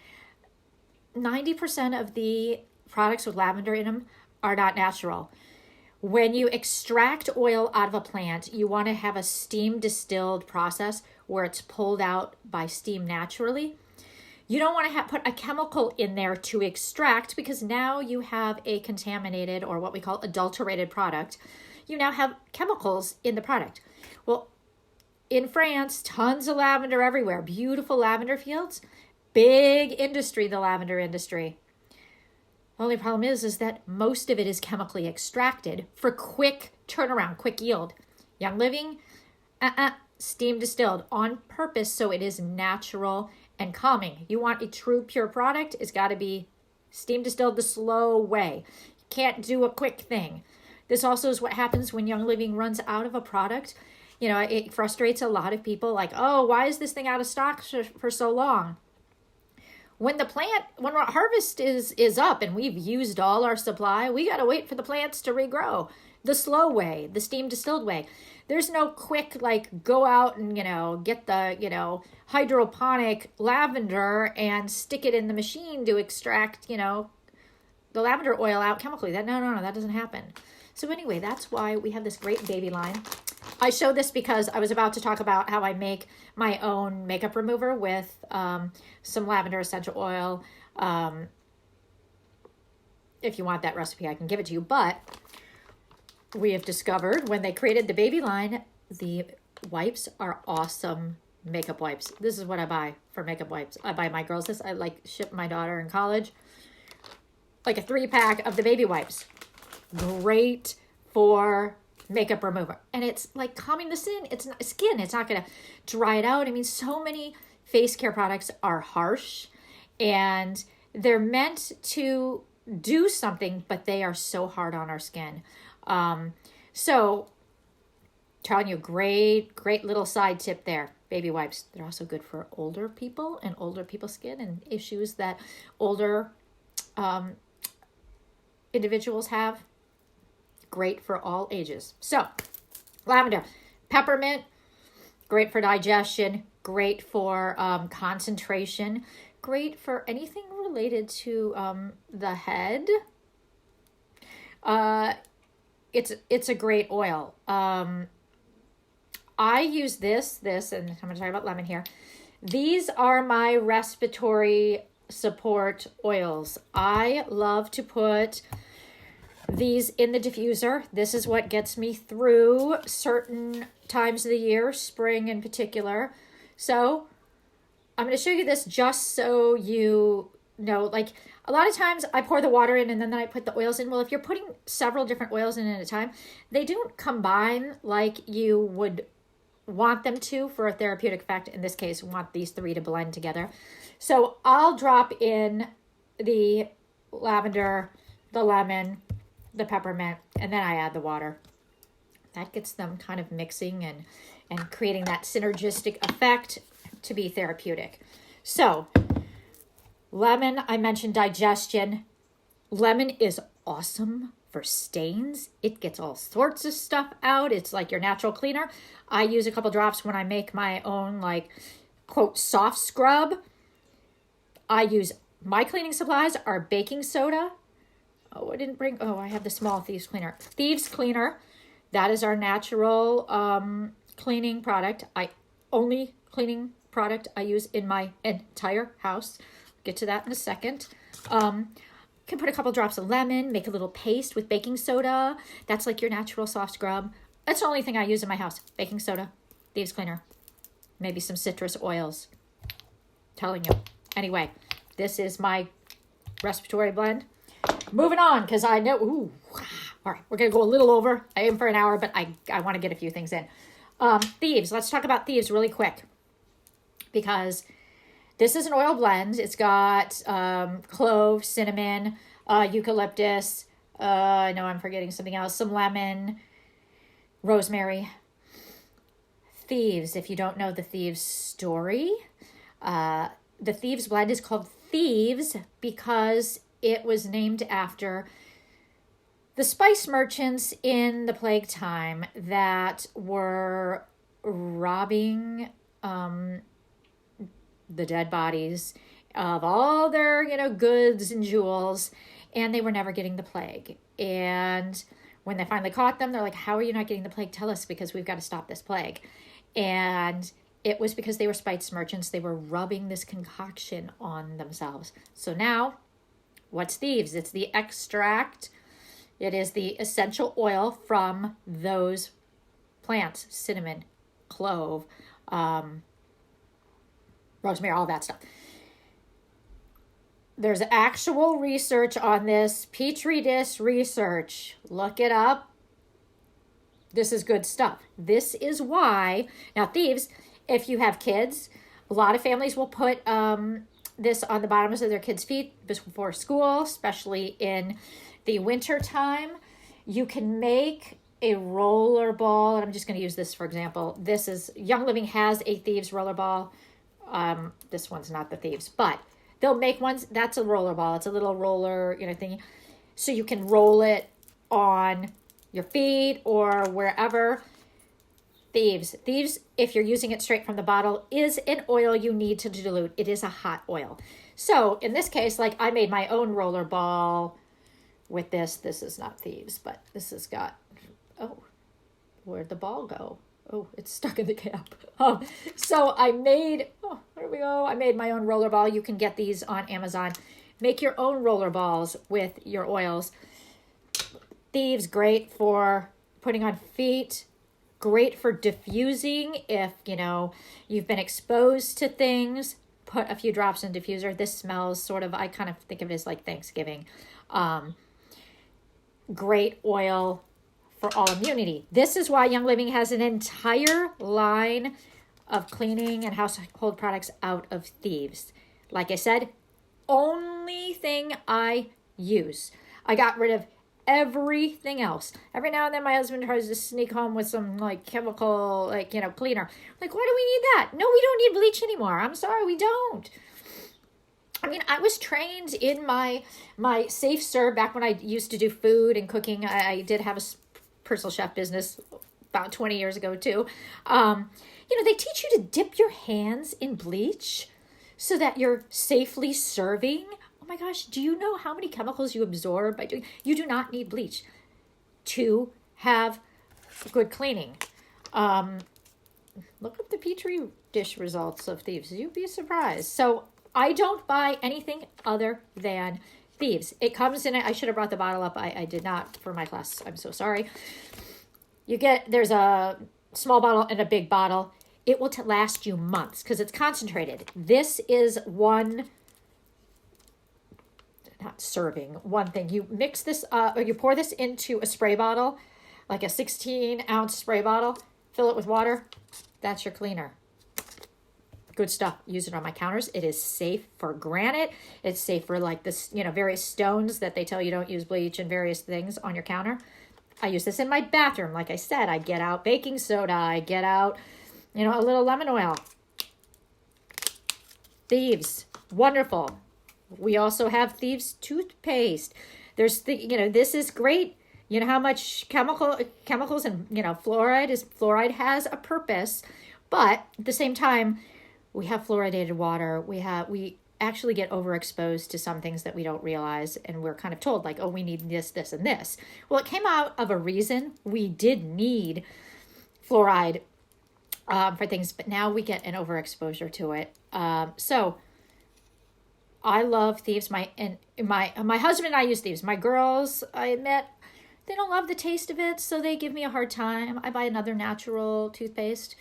90% of the products with lavender in them are not natural. When you extract oil out of a plant, you want to have a steam distilled process where it's pulled out by steam naturally. You don't want to put a chemical in there to extract, because now you have a contaminated, or what we call adulterated product. You now have chemicals in the product. Well, in France, tons of lavender everywhere, beautiful lavender fields. big industry, the lavender industry. The only problem is that most of it is chemically extracted for quick turnaround, quick yield. Young Living, steam distilled on purpose so it is natural and calming. You want a true pure product, it's got to be steam distilled the slow way. You can't do a quick thing. This also is what happens when Young Living runs out of a product. You know, it frustrates a lot of people like, oh, why is this thing out of stock for so long? When our harvest is up and we've used all our supply, we got to wait for the plants to regrow. The slow way, the steam distilled way. There's no quick, like, go out and, get the, hydroponic lavender and stick it in the machine to extract, the lavender oil out chemically. No, that doesn't happen. So anyway, that's why we have this great baby line. I show this because I was about to talk about how I make my own makeup remover with some lavender essential oil. If you want that recipe, I can give it to you. But we have discovered when they created the baby line, the wipes are awesome makeup wipes. This is what I buy for makeup wipes. I buy my girls this. I ship my daughter in college like a 3-pack of the baby wipes. Great for makeup remover. And it's like calming the skin. It's not going to dry it out. I mean, so many face care products are harsh and they're meant to do something, but they are so hard on our skin. So telling you, great little side tip there. Baby wipes. They're also good for older people and older people's skin and issues that older individuals have. Great for all ages. So, lavender, peppermint, great for digestion, great for concentration, great for anything related to the head. It's a great oil. I use this, and I'm going to talk about lemon here. These are my respiratory support oils. I love to put these in the diffuser. This is what gets me through certain times of the year, spring in particular. So I'm going to show you this just so you know, like a lot of times I pour the water in and then I put the oils in. Well, if you're putting several different oils in at a time, they don't combine like you would want them to for a therapeutic effect. In this case, we want these 3 to blend together. So I'll drop in the lavender, the lemon, the peppermint, and then I add the water. That gets them kind of mixing and creating that synergistic effect to be therapeutic. So lemon, I mentioned digestion. Lemon is awesome for stains. It gets all sorts of stuff out. It's like your natural cleaner. I use a couple drops when I make my own, like, quote, soft scrub. I use, my cleaning supplies are baking soda. I have the small Thieves Cleaner. Thieves Cleaner, that is our natural cleaning product. Only cleaning product I use in my entire house. Get to that in a second. Can put a couple drops of lemon, make a little paste with baking soda. That's like your natural soft scrub. That's the only thing I use in my house. Baking soda, Thieves Cleaner, maybe some citrus oils. Telling you. Anyway, this is my respiratory blend. Moving on, because I know, all right, we're going to go a little over. I aim for an hour, but I want to get a few things in. Thieves, let's talk about Thieves really quick, because this is an oil blend. It's got clove, cinnamon, eucalyptus, I know I'm forgetting something else, some lemon, rosemary. Thieves, if you don't know the Thieves story, the Thieves blend is called Thieves because it was named after the spice merchants in the plague time that were robbing the dead bodies of all their, goods and jewels, and they were never getting the plague. And when they finally caught them, they're like, how are you not getting the plague? Tell us, because we've got to stop this plague. And it was because they were spice merchants. They were rubbing this concoction on themselves. So now, what's Thieves? It's the extract. It is the essential oil from those plants, cinnamon, clove, rosemary, all that stuff. There's actual research on this, Petri dish research. Look it up. This is good stuff. This is why, now thieves, if you have kids, a lot of families will put this on the bottoms of their kids' feet before school, especially in the winter time. You can make a roller ball, and I'm just going to use this for example. This is, Young Living has a thieves roller ball. This one's not the thieves, but they'll make ones, that's a roller ball. It's a little roller, thingy. So you can roll it on your feet or wherever. Thieves, if you're using it straight from the bottle, is an oil you need to dilute. It is a hot oil. So in this case, like I made my own roller ball with this. This is not thieves, but this has got, oh, where'd the ball go? Oh, it's stuck in the cap. So I made, there we go. I made my own roller ball. You can get these on Amazon. Make your own roller balls with your oils. Thieves, great for putting on feet. Great for diffusing if, you've been exposed to things. Put a few drops in diffuser. This smells sort of, I kind of think of it as like Thanksgiving. Great oil for all immunity. This is why Young Living has an entire line of cleaning and household products out of thieves. Like I said, only thing I use. I got rid of everything else. Every now and then my husband tries to sneak home with some like chemical, cleaner. Like, why do we need that? No, we don't need bleach anymore. I'm sorry, we don't. I mean, I was trained in my safe serve back when I used to do food and cooking. I did have a personal chef business about 20 years ago too. They teach you to dip your hands in bleach so that you're safely serving. Oh my gosh, do you know how many chemicals you absorb by doing? You do not need bleach to have good cleaning. Look up the Petri dish results of thieves. You'd be surprised. So I don't buy anything other than thieves. It comes in, I should have brought the bottle up. I did not for my class. I'm so sorry. There's a small bottle and a big bottle. It will last you months because it's concentrated. This is one thing. You mix this, or you pour this into a spray bottle, like a 16-ounce spray bottle, fill it with water. That's your cleaner. Good stuff. Use it on my counters. It is safe for granite. It's safe for like this, various stones that they tell you don't use bleach and various things on your counter. I use this in my bathroom. Like I said, I get out baking soda. I get out, a little lemon oil. Thieves. Wonderful. We also have Thieves toothpaste. There's this is great. You know how much chemicals and fluoride has a purpose, but at the same time, we have fluoridated water. We actually get overexposed to some things that we don't realize, and we're kind of told like, oh, we need this, this, and this. Well, it came out of a reason. We did need fluoride for things, but now we get an overexposure to it. So I love Thieves. My husband and I use Thieves. My girls, I admit, they don't love the taste of it, so they give me a hard time. I buy another natural toothpaste.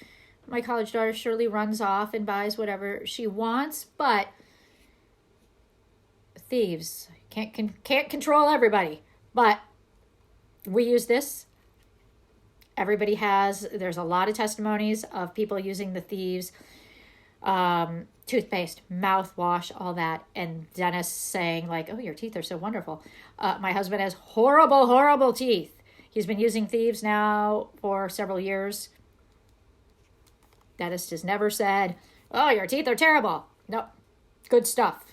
My college daughter Shirley runs off and buys whatever she wants, but Thieves can't control everybody. But we use this. There's a lot of testimonies of people using the Thieves toothpaste, mouthwash, all that, and dentists saying like, oh, your teeth are so wonderful. My husband has horrible, horrible teeth. He's been using Thieves now for several years. Dentist has never said, oh, your teeth are terrible. No, good stuff.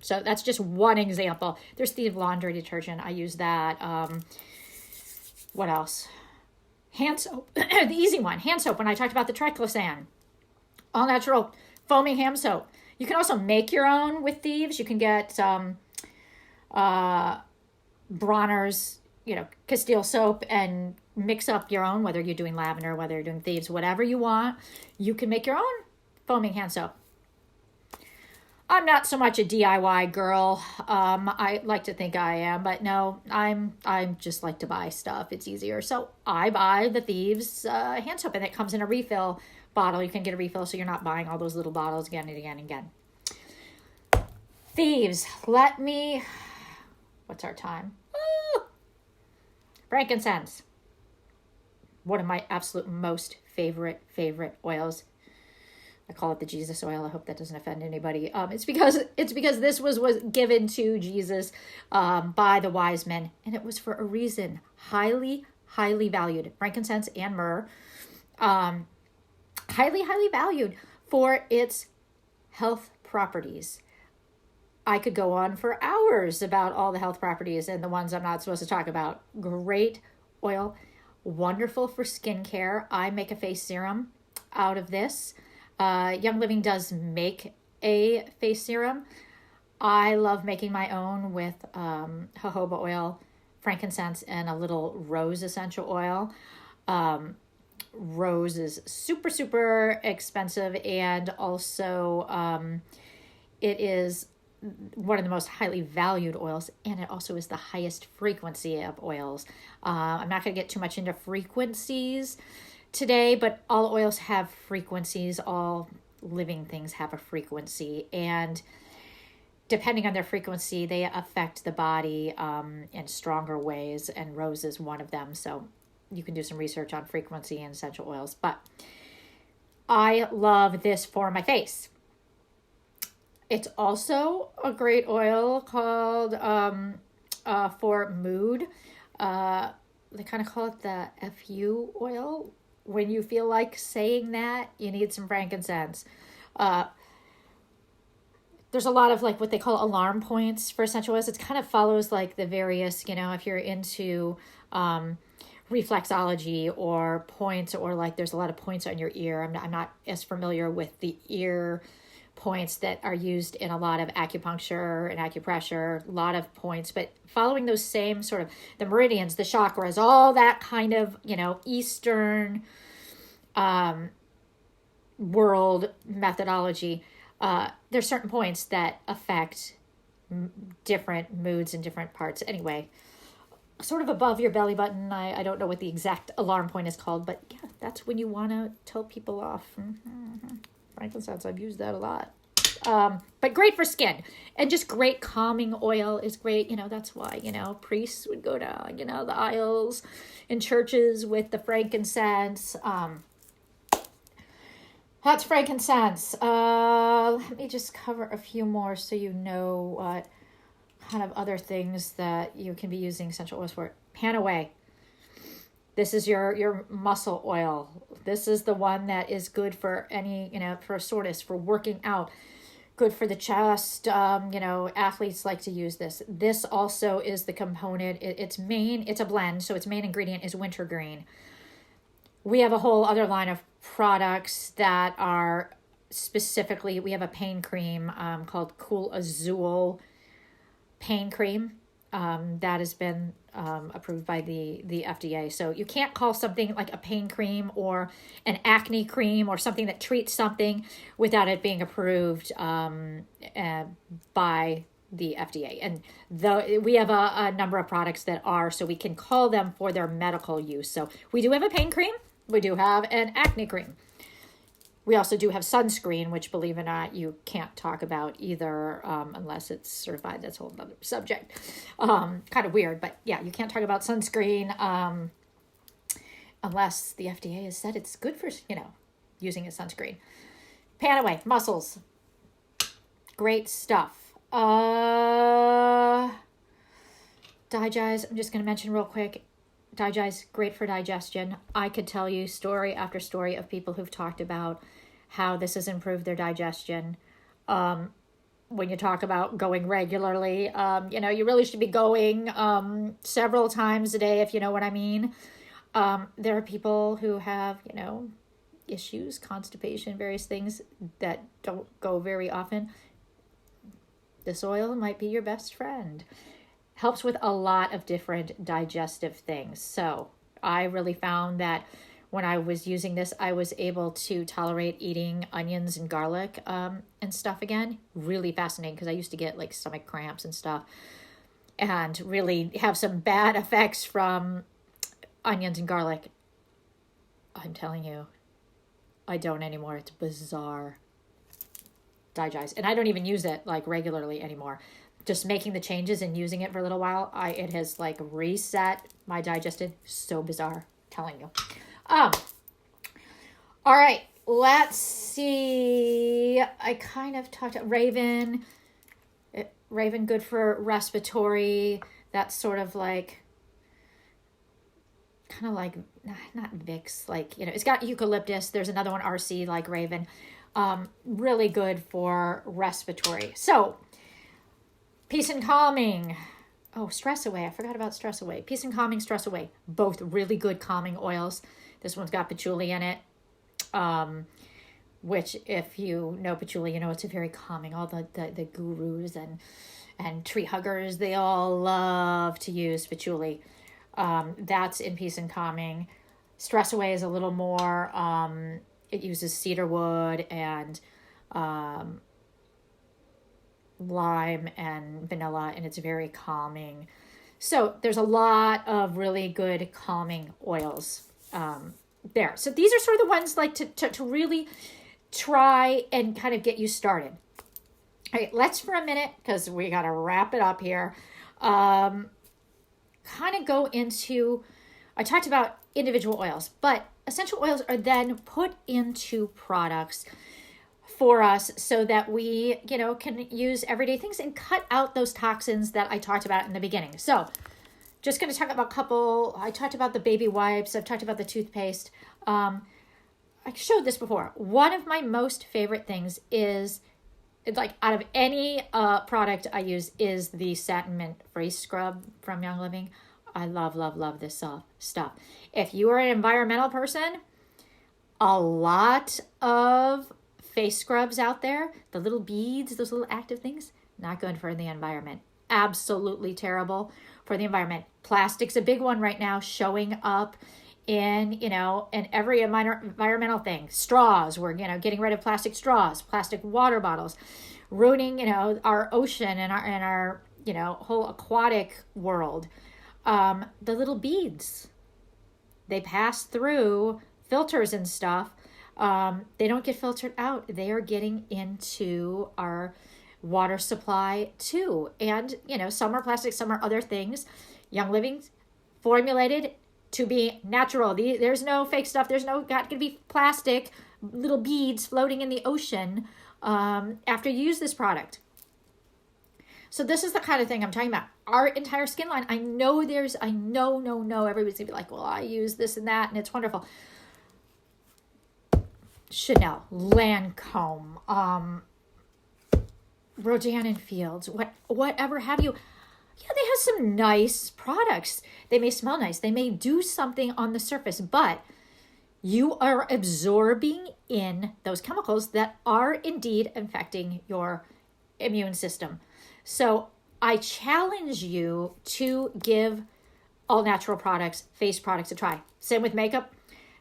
So that's just one example. There's Thieves laundry detergent. I use that. What else? Hand soap. The easy one. Hand soap. When I talked about the triclosan. All natural foaming hand soap. You can also make your own with Thieves. You can get Bronner's, Castile soap and mix up your own, whether you're doing lavender, whether you're doing Thieves, whatever you want. You can make your own foaming hand soap. I'm not so much a DIY girl. I like to think I am, but no, I'm just like to buy stuff. It's easier. So I buy the Thieves hand soap, and it comes in a refill bottle. You can get a refill, so you're not buying all those little bottles again and again and again. Thieves, what's our time? Frankincense. One of my absolute most favorite oils. I call it the Jesus oil. I hope that doesn't offend anybody. It's because this was given to Jesus by the wise men, and it was for a reason. Highly valued. Frankincense and myrrh, highly valued for its health properties. I could go on for hours about all the health properties and the ones I'm not supposed to talk about. Great oil, wonderful for skincare. I make a face serum out of this. Young Living does make a face serum. I love making my own with jojoba oil, frankincense, and a little rose essential oil. Rose is super expensive, and also it is one of the most highly valued oils, and it also is the highest frequency of oils. I'm not going to get too much into frequencies today, but all oils have frequencies. All living things have a frequency, and depending on their frequency, they affect the body in stronger ways, and rose is one of them. So you can do some research on frequency and essential oils, but I love this for my face. It's also a great oil called for mood. They kind of call it the FU oil. When you feel like saying that, you need some frankincense. There's a lot of like what they call alarm points for essential oils. It kind of follows like the various, if you're into reflexology or points, or like there's a lot of points on your ear. I'm not as familiar with the ear points that are used in a lot of acupuncture and acupressure, a lot of points, but following those same sort of the meridians, the chakras, all that kind of, Eastern world methodology, there's certain points that affect different moods in different parts. Anyway, sort of above your belly button. I don't know what the exact alarm point is called, but yeah, that's when you want to tell people off. Frankincense, I've used that a lot. But great for skin, and just great calming oil is great. That's why, priests would go down, the aisles in churches with the frankincense. That's frankincense. Let me just cover a few more so you know what kind of other things that you can be using essential oils for. Panaway. This is your muscle oil. This is the one that is good for any, for soreness, for working out, good for the chest. Athletes like to use this. This also is the component. It's a blend, so its main ingredient is wintergreen. We have a whole other line of products that are specifically, we have a pain cream called Cool Azul pain cream. That has been approved by the FDA. So you can't call something like a pain cream or an acne cream or something that treats something without it being approved by the FDA. And we have a number of products that are, so we can call them for their medical use. So we do have a pain cream. We do have an acne cream. We also do have sunscreen, which, believe it or not, you can't talk about either unless it's certified. That's a whole other subject. Kind of weird, but yeah, you can't talk about sunscreen unless the FDA has said it's good for, using a sunscreen. Panaway, muscles. Great stuff. Digest, I'm just going to mention real quick. Digest, great for digestion. I could tell you story after story of people who've talked about how this has improved their digestion. When you talk about going regularly, you really should be going several times a day, if you know what I mean. There are people who have, issues, constipation, various things that don't go very often. This oil might be your best friend. Helps with a lot of different digestive things. So I really found that when I was using this, I was able to tolerate eating onions and garlic and stuff again. Really fascinating, because I used to get like stomach cramps and stuff and really have some bad effects from onions and garlic. I'm telling you, I don't anymore. It's bizarre. digest. And I don't even use it like regularly anymore. Just making the changes and using it for a little while, it has like reset my digestion. So bizarre, telling you. All right, let's see. I kind of talked about Raven. Raven, good for respiratory. That's sort of like, kind of like, not Vicks, like, it's got eucalyptus. There's another one, RC, like Raven. Really good for respiratory. So, Peace and Calming. Oh, Stress Away. I forgot about Stress Away. Peace and Calming, Stress Away. Both really good calming oils. This one's got patchouli in it. Which, if you know patchouli, it's a very calming. All the gurus and tree huggers, they all love to use patchouli. That's in Peace and Calming. Stress Away is a little more, it uses cedar wood and lime and vanilla, and it's very calming. So there's a lot of really good calming oils there. So these are sort of the ones like to really try and kind of get you started. All right, let's for a minute, because we got to wrap it up here, kind of go into, I talked about individual oils, but essential oils are then put into products for us so that we, can use everyday things and cut out those toxins that I talked about in the beginning. So just going to talk about I talked about the baby wipes. I've talked about the toothpaste. I showed this before. One of my most favorite things is, like, out of any product I use, is the Satin Mint Face Scrub from Young Living. I love, love, love this stuff. If you are an environmental person, a lot of face scrubs out there, the little beads, those little active things, not good for the environment. Absolutely terrible for the environment. Plastic's a big one right now, showing up in every environmental thing. Straws, we're, getting rid of plastic straws, plastic water bottles, ruining, our ocean and our whole aquatic world. The little beads, they pass through filters and stuff. They don't get filtered out. They are getting into our water supply too. And, some are plastic, some are other things. Young Living formulated to be natural. There's no fake stuff. There's no got to be plastic little beads floating in the ocean after you use this product. So this is the kind of thing I'm talking about. Our entire skin line. I know everybody's gonna be like, well, I use this and that, and it's wonderful. Chanel, Lancome, Rodan and Fields, whatever have you. Yeah, they have some nice products. They may smell nice. They may do something on the surface, but you are absorbing in those chemicals that are indeed affecting your immune system. So I challenge you to give all natural products, face products a try. Same with makeup.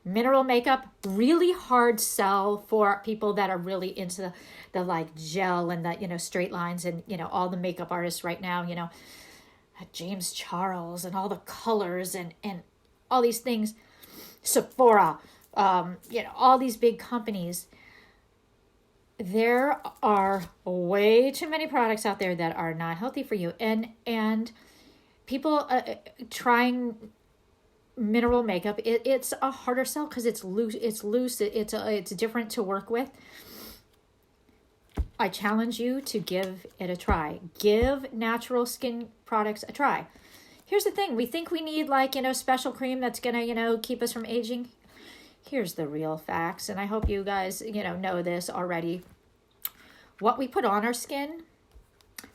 Mineral makeup, really hard sell for people that are really into the like gel and the, straight lines and, all the makeup artists right now, James Charles and all the colors and all these things, Sephora, all these big companies. There are way too many products out there that are not healthy for you. And people trying mineral makeup, it's a harder sell because it's loose, it's different to work with. I challenge you to give it a try. Give natural skin products a try. Here's the thing. We think we need special cream that's going to, keep us from aging. Here's the real facts. And I hope you guys, know this already. What we put on our skin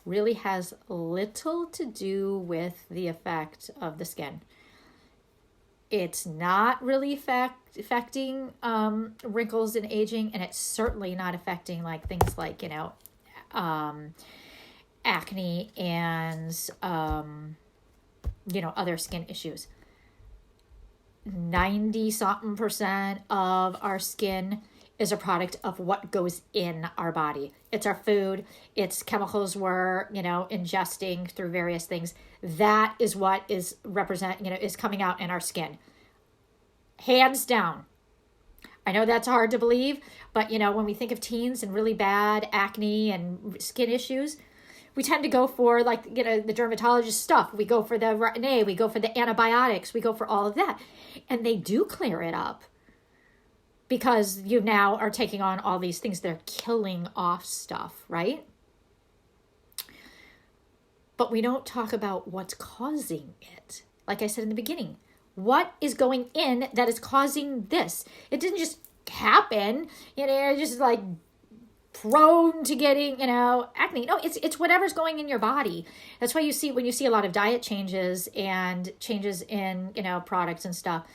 really has little to do with the effect of the skin. It's not really affecting wrinkles and aging, and it's certainly not affecting things like acne and other skin issues. 90-something% of our skin is a product of what goes in our body. It's our food, it's chemicals we're ingesting through various things. That is what is is coming out in our skin. Hands down. I know that's hard to believe, but when we think of teens and really bad acne and skin issues, we tend to go for the dermatologist stuff. We go for the Retin-A, we go for the antibiotics, we go for all of that. And they do clear it up because you now are taking on all these things. They're killing off stuff, right? But we don't talk about what's causing it. Like I said in the beginning, what is going in that is causing this? It didn't just happen. You're just like prone to getting, acne. No, it's whatever's going in your body. That's why when you see a lot of diet changes and changes in, products and stuff,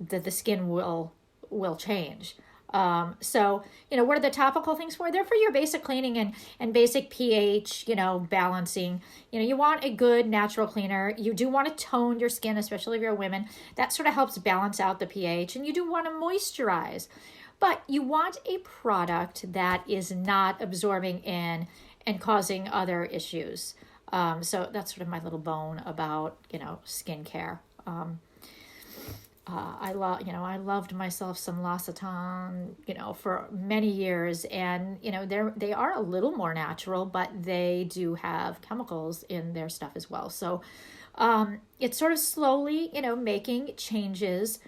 that the skin will change. So, what are the topical things for? They're for your basic cleaning and basic pH, balancing. You want a good natural cleaner. You do want to tone your skin, especially if you're a woman. That sort of helps balance out the pH. And you do want to moisturize. But you want a product that is not absorbing in and causing other issues. So that's sort of my little bone about, skincare. I loved myself some L'Occitane, for many years, and they are a little more natural, but they do have chemicals in their stuff as well. So it's sort of slowly, making changes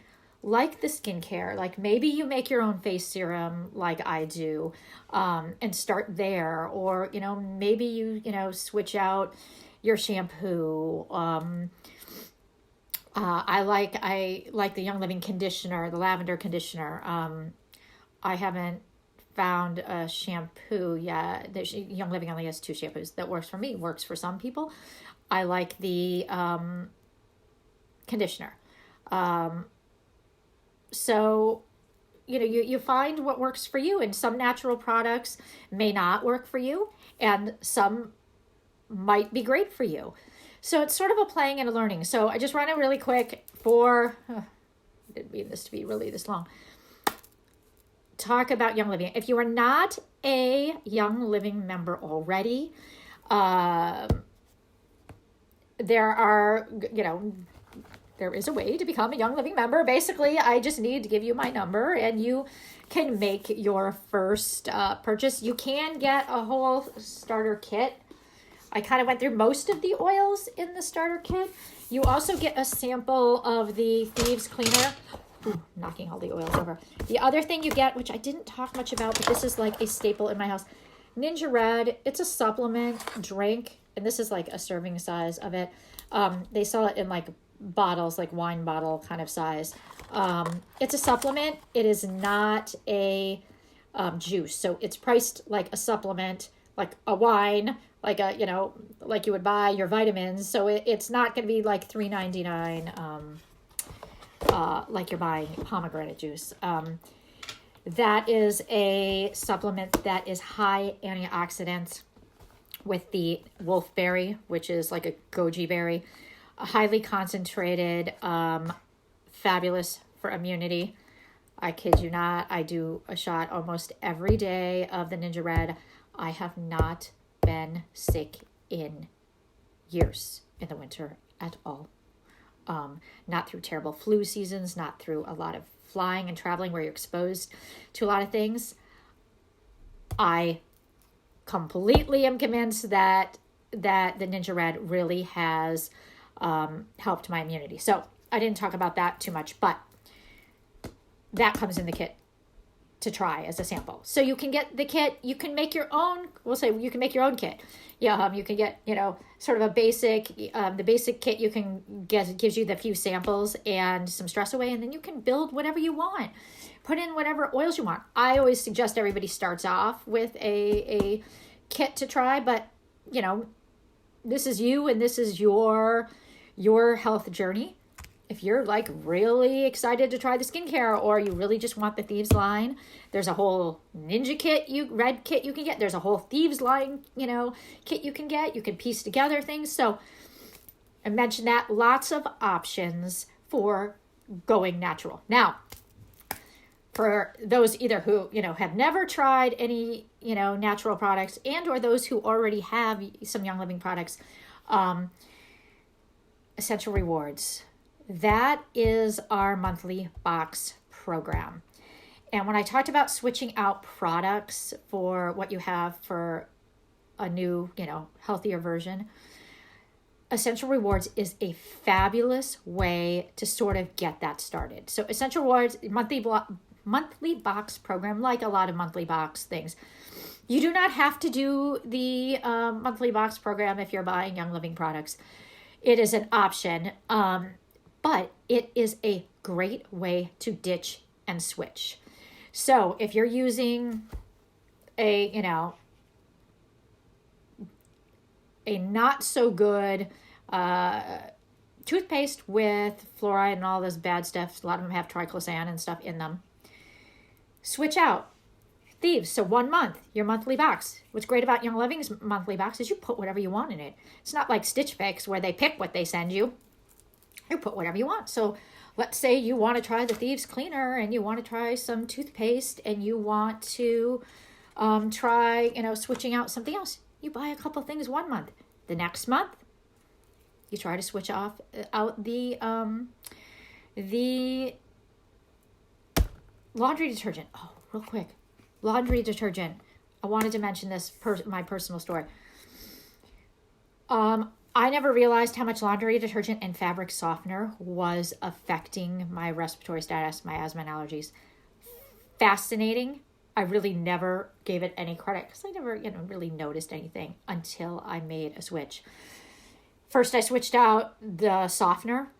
like the skincare. Like maybe you make your own face serum like I do, and start there, or maybe you switch out your shampoo. I like the Young Living conditioner, the lavender conditioner. I haven't found a shampoo yet. Young Living only has 2 shampoos that works for me. Works for some people. I like the conditioner. So, you find what works for you, and some natural products may not work for you, and some might be great for you. So it's sort of a playing and a learning. So I just run it really quick didn't mean this to be really this long. Talk about Young Living. If you are not a Young Living member already, there is a way to become a Young Living member. Basically, I just need to give you my number and you can make your first purchase. You can get a whole starter kit. I kind of went through most of the oils in the starter kit. You also get a sample of the Thieves Cleaner. Ooh, knocking all the oils over. The other thing you get, which I didn't talk much about, but this is like a staple in my house, Ninja Red. It's a supplement drink, and this is like a serving size of it. They sell it in like bottles, like wine bottle kind of size. It's a supplement. It is not a juice. So it's priced like a supplement, like a wine, like like you would buy your vitamins. So it's not going to be like $3.99, like you're buying pomegranate juice. That is a supplement that is high antioxidants with the wolfberry, which is like a goji berry, highly concentrated, fabulous for immunity. I kid you not. I do a shot almost every day of the Ninja Red. I have not been sick in years in the winter at all. Not through terrible flu seasons, not through a lot of flying and traveling where you're exposed to a lot of things. I completely am convinced that the Ninja Red really has helped my immunity. So I didn't talk about that too much, but that comes in the kit to try as a sample. So you can get the kit, you can make your own, we'll say you can make your own kit. Yeah, you can get, sort of a basic, the basic kit you can get gives you the few samples and some stress away, and then you can build whatever you want. Put in whatever oils you want. I always suggest everybody starts off with a kit to try, but, this is you and this is your health journey. If you're like really excited to try the skincare, or you really just want the Thieves line, there's a whole Ninja kit, red kit you can get. There's a whole Thieves line, kit you can get. You can piece together things. So I mentioned that, lots of options for going natural. Now, for those either who, have never tried any, natural products, and or those who already have some Young Living products, Essential Rewards. That is our monthly box program. And when I talked about switching out products for what you have for a new, healthier version, Essential Rewards is a fabulous way to sort of get that started. So Essential Rewards monthly box program, like a lot of monthly box things. You do not have to do the monthly box program if you're buying Young Living products. It is an option, but it is a great way to ditch and switch. So if you're using a not so good toothpaste with fluoride and all this bad stuff, a lot of them have triclosan and stuff in them, switch out Thieves. So 1 month, your monthly box. What's great about Young Living's monthly box is you put whatever you want in it. It's not like Stitch Fix where they pick what they send you. You put whatever you want. So let's say you want to try the Thieves Cleaner and you want to try some toothpaste and you want to try, switching out something else. You buy a couple things 1 month. The next month, you try to switch out the laundry detergent. Oh, real quick. Laundry detergent. I wanted to mention this, my personal story. I never realized how much laundry detergent and fabric softener was affecting my respiratory status, my asthma and allergies. Fascinating. I really never gave it any credit because I never, really noticed anything until I made a switch. First, I switched out the softener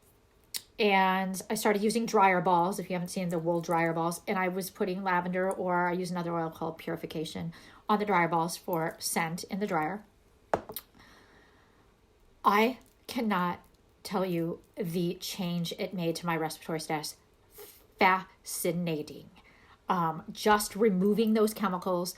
and I started using dryer balls. If you haven't seen the wool dryer balls, and I was putting lavender, or I use another oil called Purification on the dryer balls for scent in the dryer. I cannot tell you the change it made to my respiratory status. Fascinating. Just removing those chemicals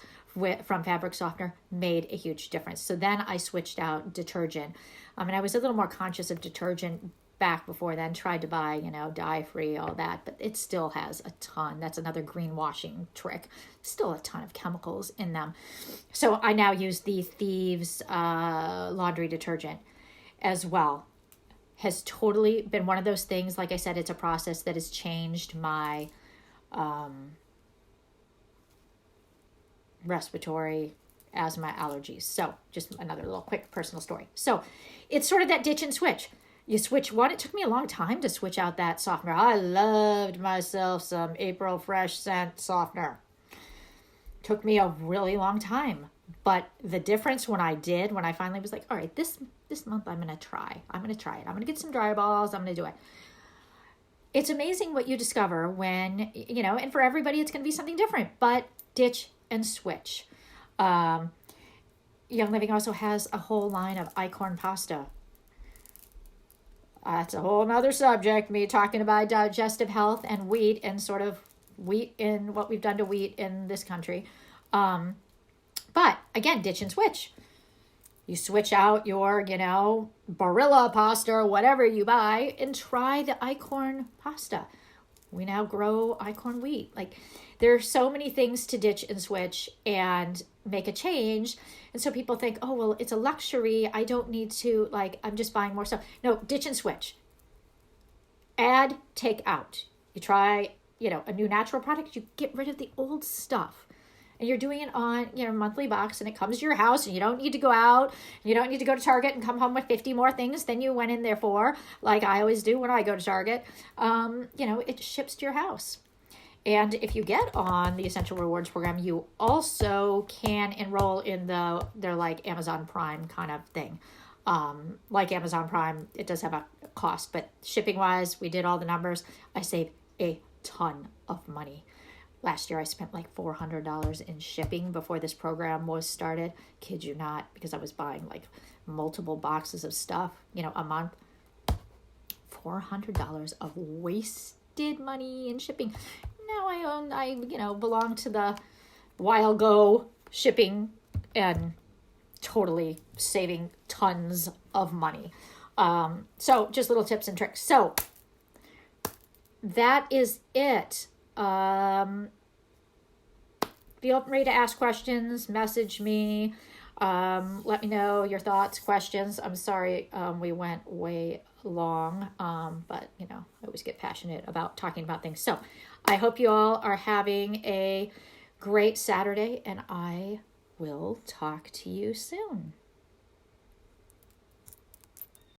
from fabric softener made a huge difference. So then I switched out detergent. And I was a little more conscious of detergent back before then, tried to buy, dye-free, all that, but it still has a ton. That's another greenwashing trick. Still a ton of chemicals in them. So I now use the Thieves laundry detergent as well. Has totally been one of those things. Like I said, it's a process that has changed my respiratory, asthma, allergies. So just another little quick personal story. So it's sort of that ditch and switch. You switch one. It took me a long time to switch out that softener. I loved myself some April Fresh Scent softener. Took me a really long time. But the difference when I finally was like, all right, this month I'm going to try. I'm going to try it. I'm going to get some dryer balls. I'm going to do it. It's amazing what you discover when, and for everybody it's going to be something different. But ditch and switch. Young Living also has a whole line of Icorn pasta. That's a whole nother subject, me talking about digestive health and wheat and sort of wheat in what we've done to wheat in this country. But again, ditch and switch. You switch out your, Barilla pasta or whatever you buy and try the Icorn pasta. We now grow Icorn wheat. Like, there are so many things to ditch and switch and make a change. And so people think, oh, well, it's a luxury. I don't need to, I'm just buying more stuff. No, ditch and switch. Add, take out. You try, a new natural product. You get rid of the old stuff. And you're doing it on, monthly box, and it comes to your house, and you don't need to go out. You don't need to go to Target and come home with 50 more things than you went in there for, like I always do when I go to Target. It ships to your house. And if you get on the Essential Rewards program, you also can enroll in their like Amazon Prime kind of thing. Like Amazon Prime, it does have a cost, but shipping wise, we did all the numbers. I saved a ton of money. Last year, I spent like $400 in shipping before this program was started. Kid you not, because I was buying like multiple boxes of stuff, a month. $400 of wasted money in shipping. Now I belong to the While Go shipping and totally saving tons of money. So just little tips and tricks. So that is it. Feel free to ask questions, message me, let me know your thoughts, questions. I'm sorry we went way long, but you know, I always get passionate about talking about things. So I hope you all are having a great Saturday, and I will talk to you soon.